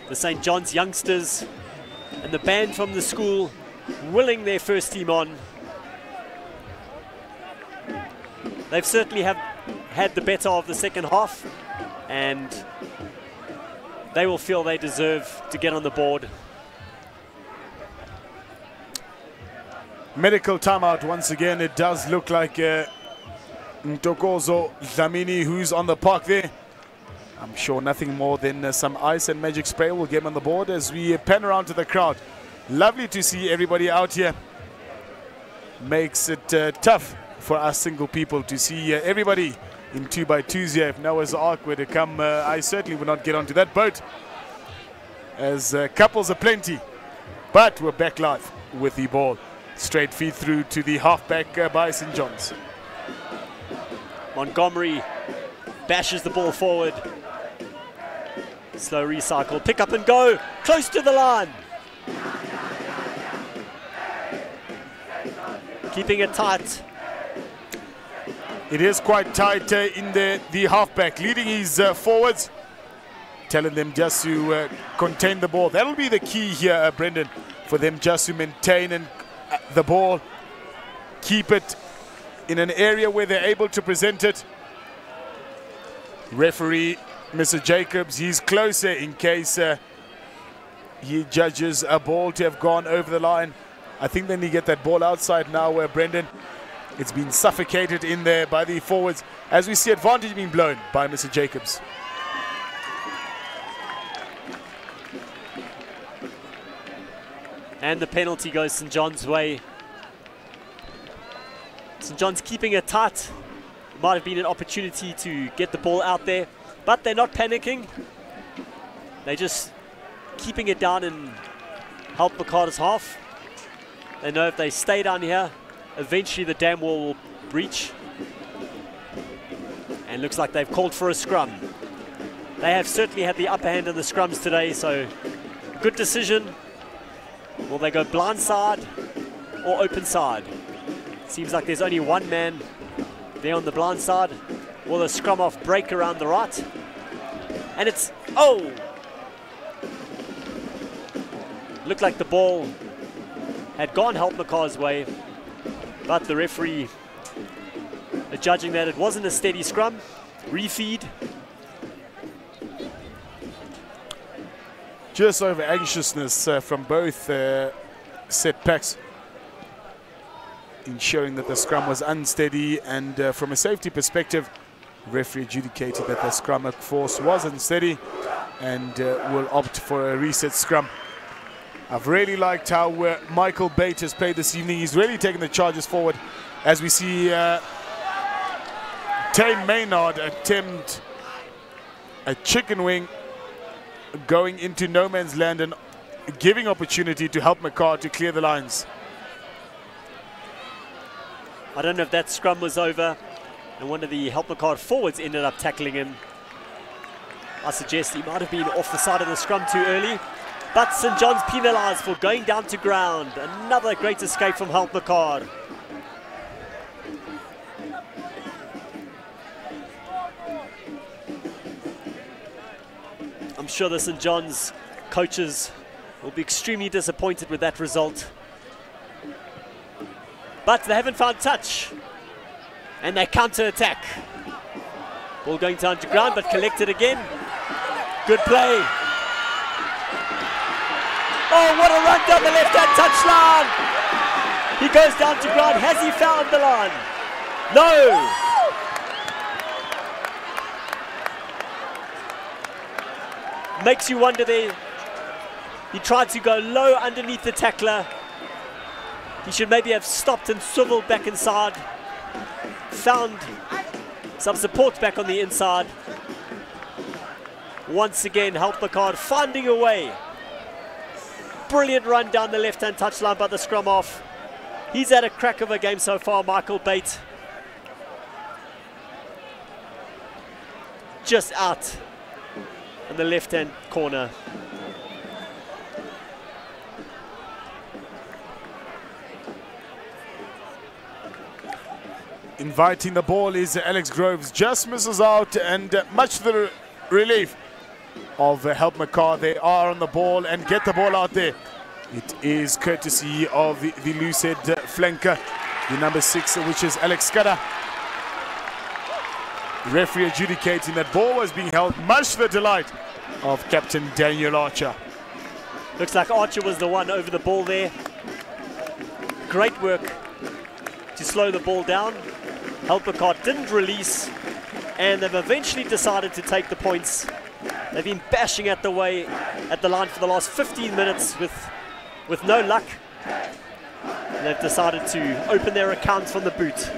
The St. John's youngsters and the band from the school willing their first team on. They've certainly had the better of the second half, and they will feel they deserve to get on the board. Medical timeout once again. It does look like Ntokozo Dlamini who's on the park there. I'm sure nothing more than some ice and magic spray will get him on the board as we pan around to the crowd. Lovely to see everybody out here. Makes it tough for us single people to see everybody in 2x2s here. If Noah's Ark were to come, I certainly would not get onto that boat, as couples are plenty. But we're back live with the ball. Straight feed through to the halfback by St. John's. Montgomery bashes the ball forward. Slow recycle, pick up and go, close to the line. Keeping it tight. It is quite tight in the halfback, leading his forwards, telling them just to contain the ball. That'll be the key here, Brendan, for them just to maintain and the ball, keep it in an area where they're able to present it. Referee, Mr. Jacobs, he's closer in case he judges a ball to have gone over the line. I think they need to get that ball outside now, where Brendan, it's been suffocated in there by the forwards, as we see advantage being blown by Mr. Jacobs. And the penalty goes St. John's way. St. John's keeping it tight. Might have been an opportunity to get the ball out there, but they're not panicking. They're just keeping it down in Helpmekaar's half. They know if they stay down here, eventually the dam wall will breach. And looks like they've called for a scrum. They have certainly had the upper hand in the scrums today, so good decision. Will they go blind side or open side? Seems like there's only one man there on the blind side. Will the scrum off break around the right? And it's, oh! Looked like the ball had gone Helpmekaar's way, but the referee judging that it wasn't a steady scrum. Refeed. Just over anxiousness from both set packs, ensuring that the scrum was unsteady, and from a safety perspective, referee adjudicated that the scrum force was unsteady and will opt for a reset scrum. I've really liked how Michael Bate has played this evening. He's really taken the charges forward, as we see Tame Maynard attempt a chicken wing going into no man's land and giving opportunity to Helpmekaar to clear the lines. I don't know if that scrum was over and one of the Helpmekaar forwards ended up tackling him. I suggest he might have been off the side of the scrum too early. But St. John's penalised for going down to ground. Another great escape from Helpmekaar. I'm sure the St. John's coaches will be extremely disappointed with that result. But they haven't found touch. And they counter-attack. Ball going down to ground, but collected again. Good play. Oh, what a run down the left-hand touchline. He goes down to ground. Has he found the line? No. Makes you wonder there. He tried to go low underneath the tackler. He should maybe have stopped and swiveled back inside. Found some support back on the inside. Once again, Helpmekaar finding a way. Brilliant run down the left-hand touchline by the scrum half. He's had a crack of a game so far, Michael Bate. Just out in the left-hand corner. Inviting the ball is Alex Groves, just misses out, and much to the relief of Helpmekaar. They are on the ball and get the ball out there. It is courtesy of the loose-head flanker, the number 6, which is Alex Skada. The referee adjudicating that ball was being held, much to the delight of Captain Daniel Archer. Looks like Archer was the one over the ball there. Great work to slow the ball down. Helpmekaar didn't release, and they've eventually decided to take the points. They've been bashing at the line for the last 15 minutes with no luck. And they've decided to open their account from the boot.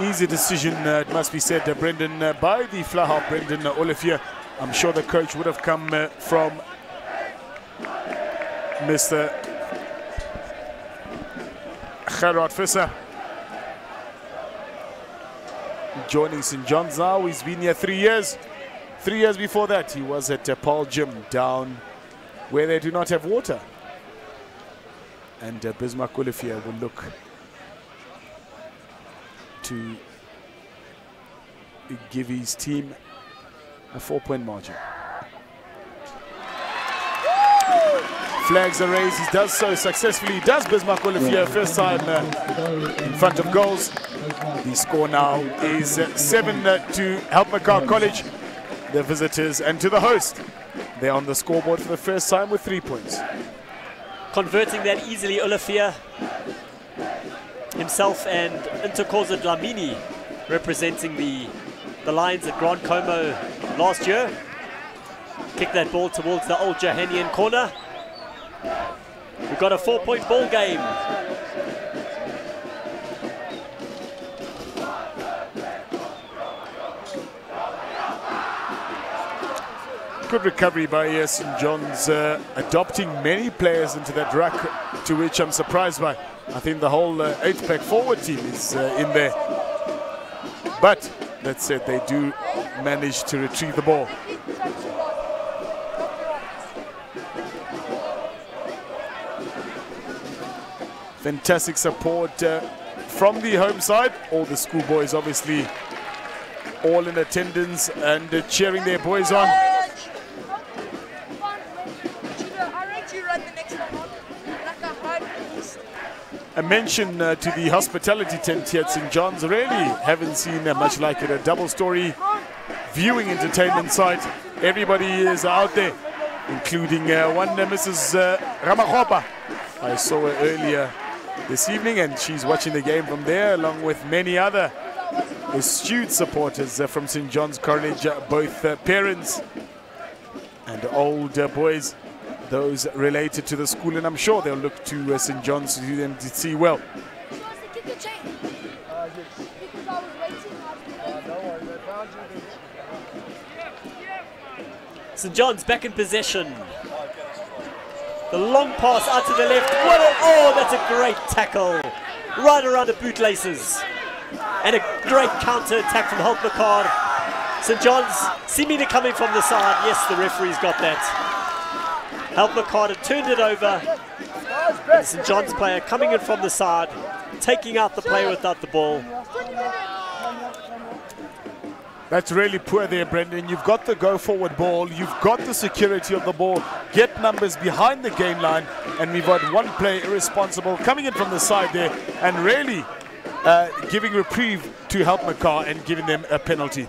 Easy decision, it must be said, Brendan, by the fly half, Brendan Olivier. I'm sure the coach would have come from Mr. Gerard Visser. Joining St. John's now. He's been here 3 years. 3 years before that, he was at Paul Gym down where they do not have water. And Bismarck Olivier will look to give his team a 4-point margin. Flags are raised. He does so successfully. He does, Bismarck Olivier, first time in front of goals. The score now is 7 to Helpmekaar College, the visitors, and to the host. They're on the scoreboard for the first time with 3 points. Converting that easily, Olivier himself and Interkoza Dlamini representing the Lions at Grand Como last year. Kick that ball towards the old Johannian corner. We've got a 4-point ball game. Good recovery by St. John's, adopting many players into that ruck, to which I'm surprised by. I think the whole 8-pack forward team is in there. But that said, they do manage to retrieve the ball. Fantastic support from the home side. All the schoolboys obviously all in attendance and cheering their boys on. A mention to the hospitality tent here at St. John's. Really haven't seen much like it. A double-story viewing entertainment site. Everybody is out there, including one Mrs. Ramagopa. I saw her earlier this evening, and she's watching the game from there, along with many other astute supporters from St. John's College, both parents and old boys, those related to the school, and I'm sure they'll look to St. John's to do them to see well. St. John's back in possession. The long pass out to the left. Oh, that's a great tackle. Right around the bootlaces. And a great counter attack from Helpmekaar. St. John's seemingly coming from the side. Yes, the referee's got that. Helpmekaar had turned it over. And St. John's player coming in from the side, taking out the player without the ball. That's really poor there, Brendan. You've got the go-forward ball. You've got the security of the ball. Get numbers behind the game line. And we've got one player irresponsible coming in from the side there and really giving reprieve to Helpmekaar and giving them a penalty.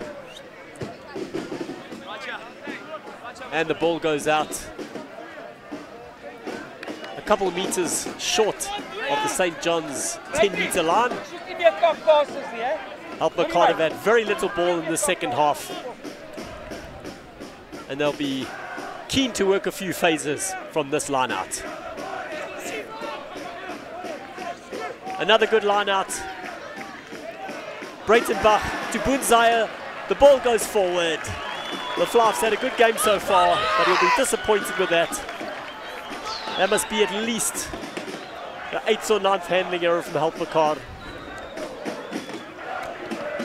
And the ball goes out. couple of meters short of the St. John's 10-meter line. Helpmekaar have had very little ball in the second half, and they'll be keen to work a few phases from this line out. Another good line out. Breitenbach to Bunzaya. The ball goes forward. Laflaaf's had a good game so far, but he'll be disappointed with that. That must be at least the 8th or 9th handling error from Helpmekaar.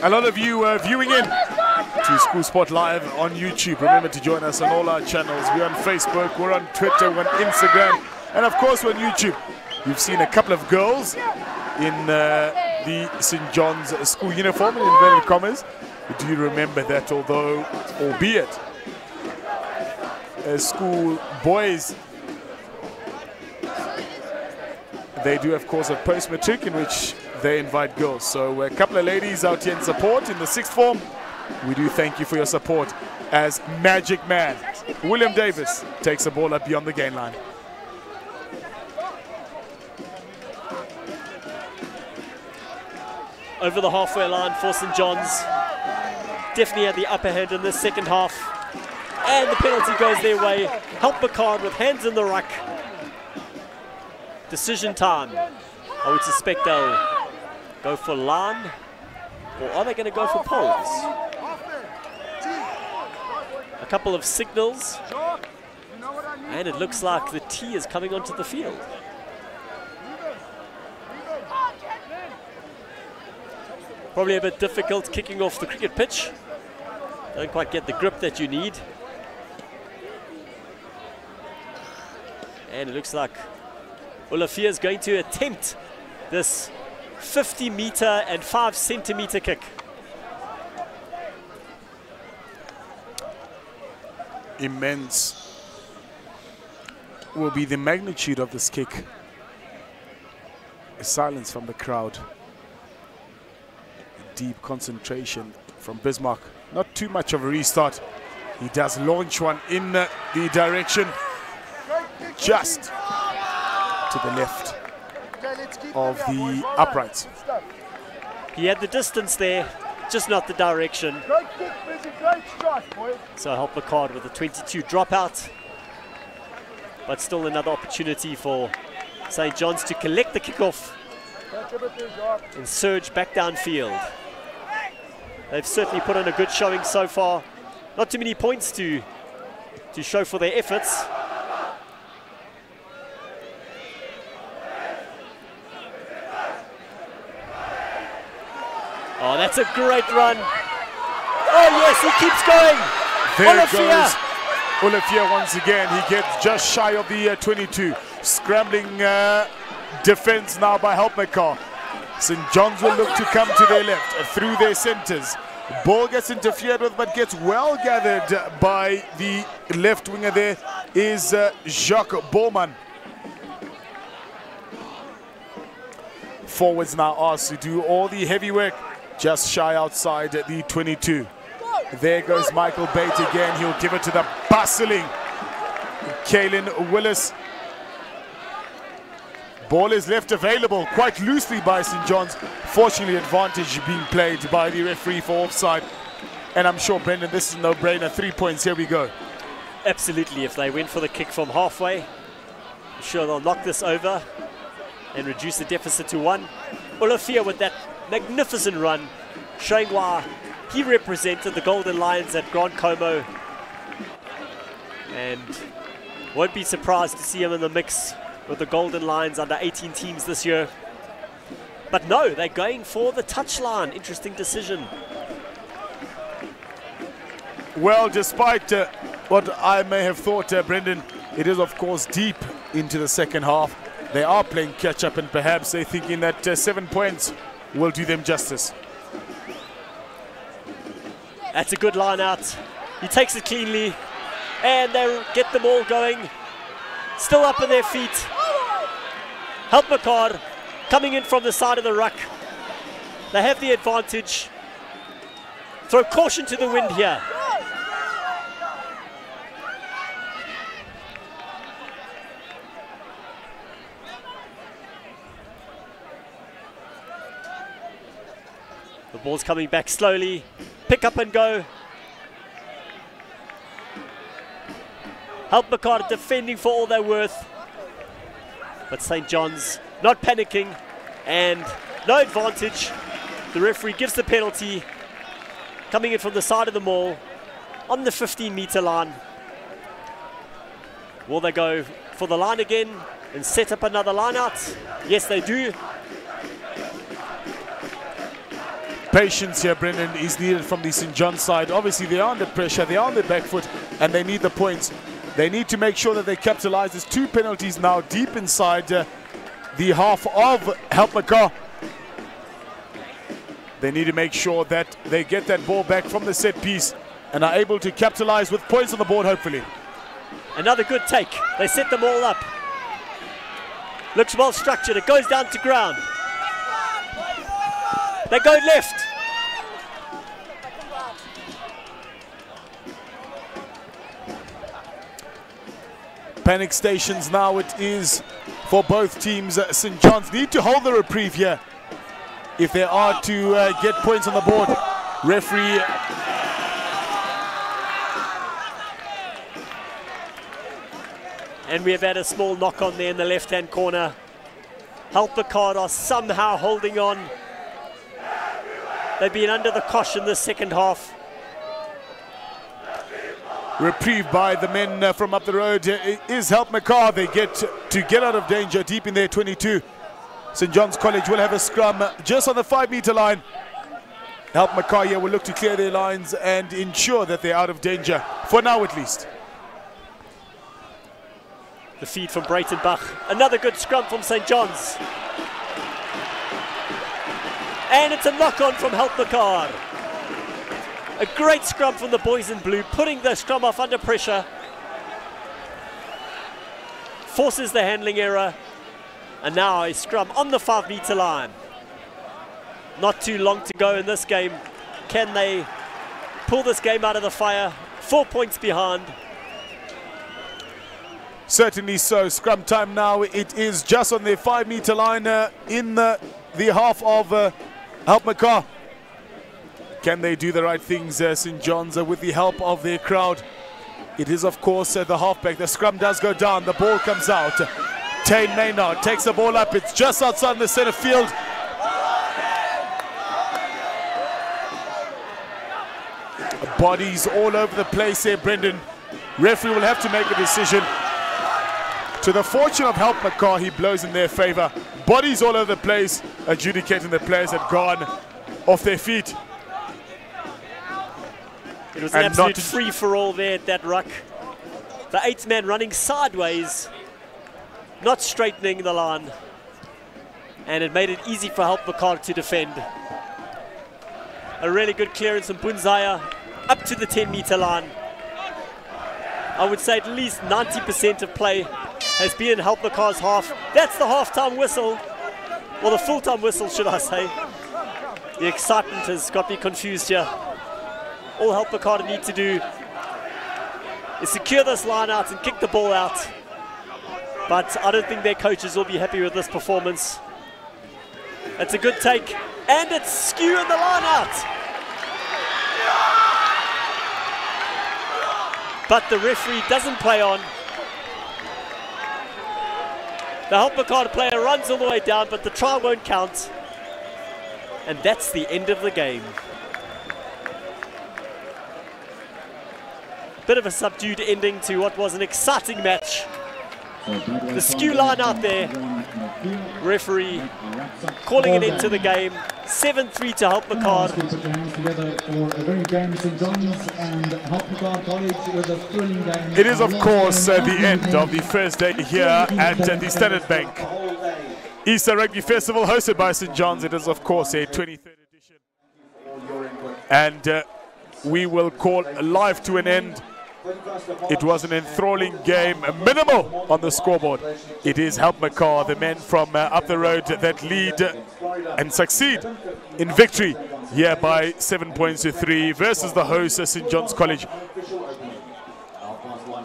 A lot of you viewing in to School Sport Live on YouTube. Remember to join us on all our channels. We're on Facebook, we're on Twitter, we're on Instagram, and of course we're on YouTube. You've seen a couple of girls in the St. John's school uniform, in inverted commas. Do you remember that? Although, albeit, school boys, they do of course a post-matric in which they invite girls. So a couple of ladies out here in support in the 6th form. We do thank you for your support as Magic Man William Davis takes the ball up beyond the gain line. Over the halfway line for St. John's. Definitely had the upper hand in the second half. And the penalty goes their way. Helpmekaar with hands in the ruck. Decision time. I would suspect they'll go for line, or are they going to go for poles? A couple of signals, and it looks like the tee is coming onto the field. Probably a bit difficult kicking off the cricket pitch. Don't quite get the grip that you need. And it looks like Olafia is going to attempt this 50-meter and 5-centimeter kick. Immense will be the magnitude of this kick. A silence from the crowd. Deep concentration from Bismarck. Not too much of a restart. He does launch one in the direction just to the left of the uprights. He had the distance there, just not the direction. So Helpmekaar with a 22 dropout, but still another opportunity for St. John's to collect the kickoff and surge back downfield. They've certainly put on a good showing so far. Not too many points to show for their efforts. Oh, that's a great run. Oh yes, he keeps going. There goes Olafia once again. He gets just shy of the 22. Scrambling defense now by Helpmekaar. St. John's will look to come to their left through their centers. Ball gets interfered with, but gets well gathered by the left winger. There is Jacques Bowman. Forwards now asked to do all the heavy work, just shy outside the 22. There goes Michael Bate again. He'll give it to the bustling Kaylin Willis. Ball is left available quite loosely by St. John's. Fortunately, advantage being played by the referee for offside. And I'm sure, Brendan, this is a no-brainer. 3 points, here we go. Absolutely, if they went for the kick from halfway, I'm sure they'll knock this over and reduce the deficit to 1. Olafia with that magnificent run, showing why he represented the Golden Lions at Grand Como. And won't be surprised to see him in the mix with the Golden Lions under 18 teams this year. But no, they're going for the touchline. Interesting decision. Well, despite what I may have thought, Brendan, it is of course deep into the second half. They are playing catch-up, and perhaps they're thinking that 7 points will do them justice. That's a good line out. He takes it cleanly, and they get them all going. Still up on their feet. Helpmekaar coming in from the side of the ruck. They have the advantage. Throw caution to the wind here. The ball's coming back slowly. Pick up and go. Helpmekaar defending for all they're worth. But St. John's not panicking and no advantage. The referee gives the penalty. Coming in from the side of the mall on the 15-meter line. Will they go for the line again and set up another line out? Yes, they do. Patience here, Brendan, is needed from the St. John's side. Obviously, they are under pressure, they are on their back foot, and they need the points. They need to make sure that they capitalize. There's 2 penalties now deep inside the half of Helpmekaar. They need to make sure that they get that ball back from the set piece and are able to capitalize with points on the board, hopefully. Another good take. They set them all up. Looks well structured. It goes down to ground. They go left. Panic stations now it is for both teams. St. John's need to hold the reprieve here if they are to get points on the board. Referee and we have had a small knock on there in the left-hand corner. Helpmekaar are somehow holding on. They've been under the cosh in the second half. reprieve by the men from up the road is Helpmekaar. They get out of danger deep in their 22. St. John's College will have a scrum just on the 5-meter line. Helpmekaar here will look to clear their lines and ensure that they're out of danger, for now at least. The feed from Breitenbach. Another good scrum from St. John's. And it's a knock-on from Helpmekaar. A great scrum from the boys in blue, putting the scrum off under pressure. Forces the handling error. And now a scrum on the 5-meter line. Not too long to go in this game. Can they pull this game out of the fire? 4 points behind. Certainly so. Scrum time now. It is just on their 5-meter line in the half of Helpmekaar. Can they do the right things, St. John's, with the help of their crowd? It is, of course, the halfback. The scrum does go down. The ball comes out. Tane Maynard takes the ball up. It's just outside the center field. Bodies all over the place there, Brendan. Referee will have to make a decision. To the fortune of Helpmekaar, he blows in their favor. Bodies all over the place, adjudicating the players had gone off their feet. It was an absolute free-for-all there at that ruck. The 8th man running sideways, not straightening the line. And it made it easy for Helpmekaar to defend. A really good clearance from Bunzaya up to the 10-meter line. I would say at least 90% of play has been in Helpmekaar's half. That's the half-time whistle. Well, the full-time whistle, should I say. The excitement has got me confused here. All Helpmekaar need to do is secure this line out and kick the ball out. But I don't think their coaches will be happy with this performance. It's a good take, and it's skew in the line out. But the referee doesn't play on. The Helpmekaar player runs all the way down, but the try won't count. And that's the end of the game. Bit of a subdued ending to what was an exciting match. The skew line out there. Referee calling it into the game. 7-3 to Helpmekaar. It is, of course, the end of the first day here at the Standard Bank Easter Rugby Festival, hosted by St. John's. It is, of course, a 23rd edition. And we will call live to an end. It was an enthralling game, minimal on the scoreboard. It is Helpmekaar, the men from up the road, that lead and succeed in victory here by 7 points to 3 versus the host, St. John's College.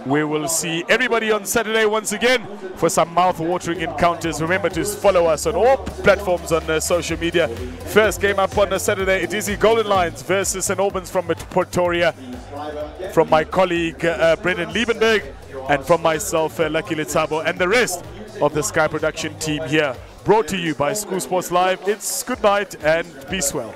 We will see everybody on Saturday once again for some mouth-watering encounters. Remember to follow us on all platforms on social media. First game up on Saturday, it is the Golden Lions versus St. Albans from Pretoria. From my colleague Brendan Liebenberg and from myself, Lucky Letsabo, and the rest of the Sky Production team here. Brought to you by School Sports Live. It's good night and be swell.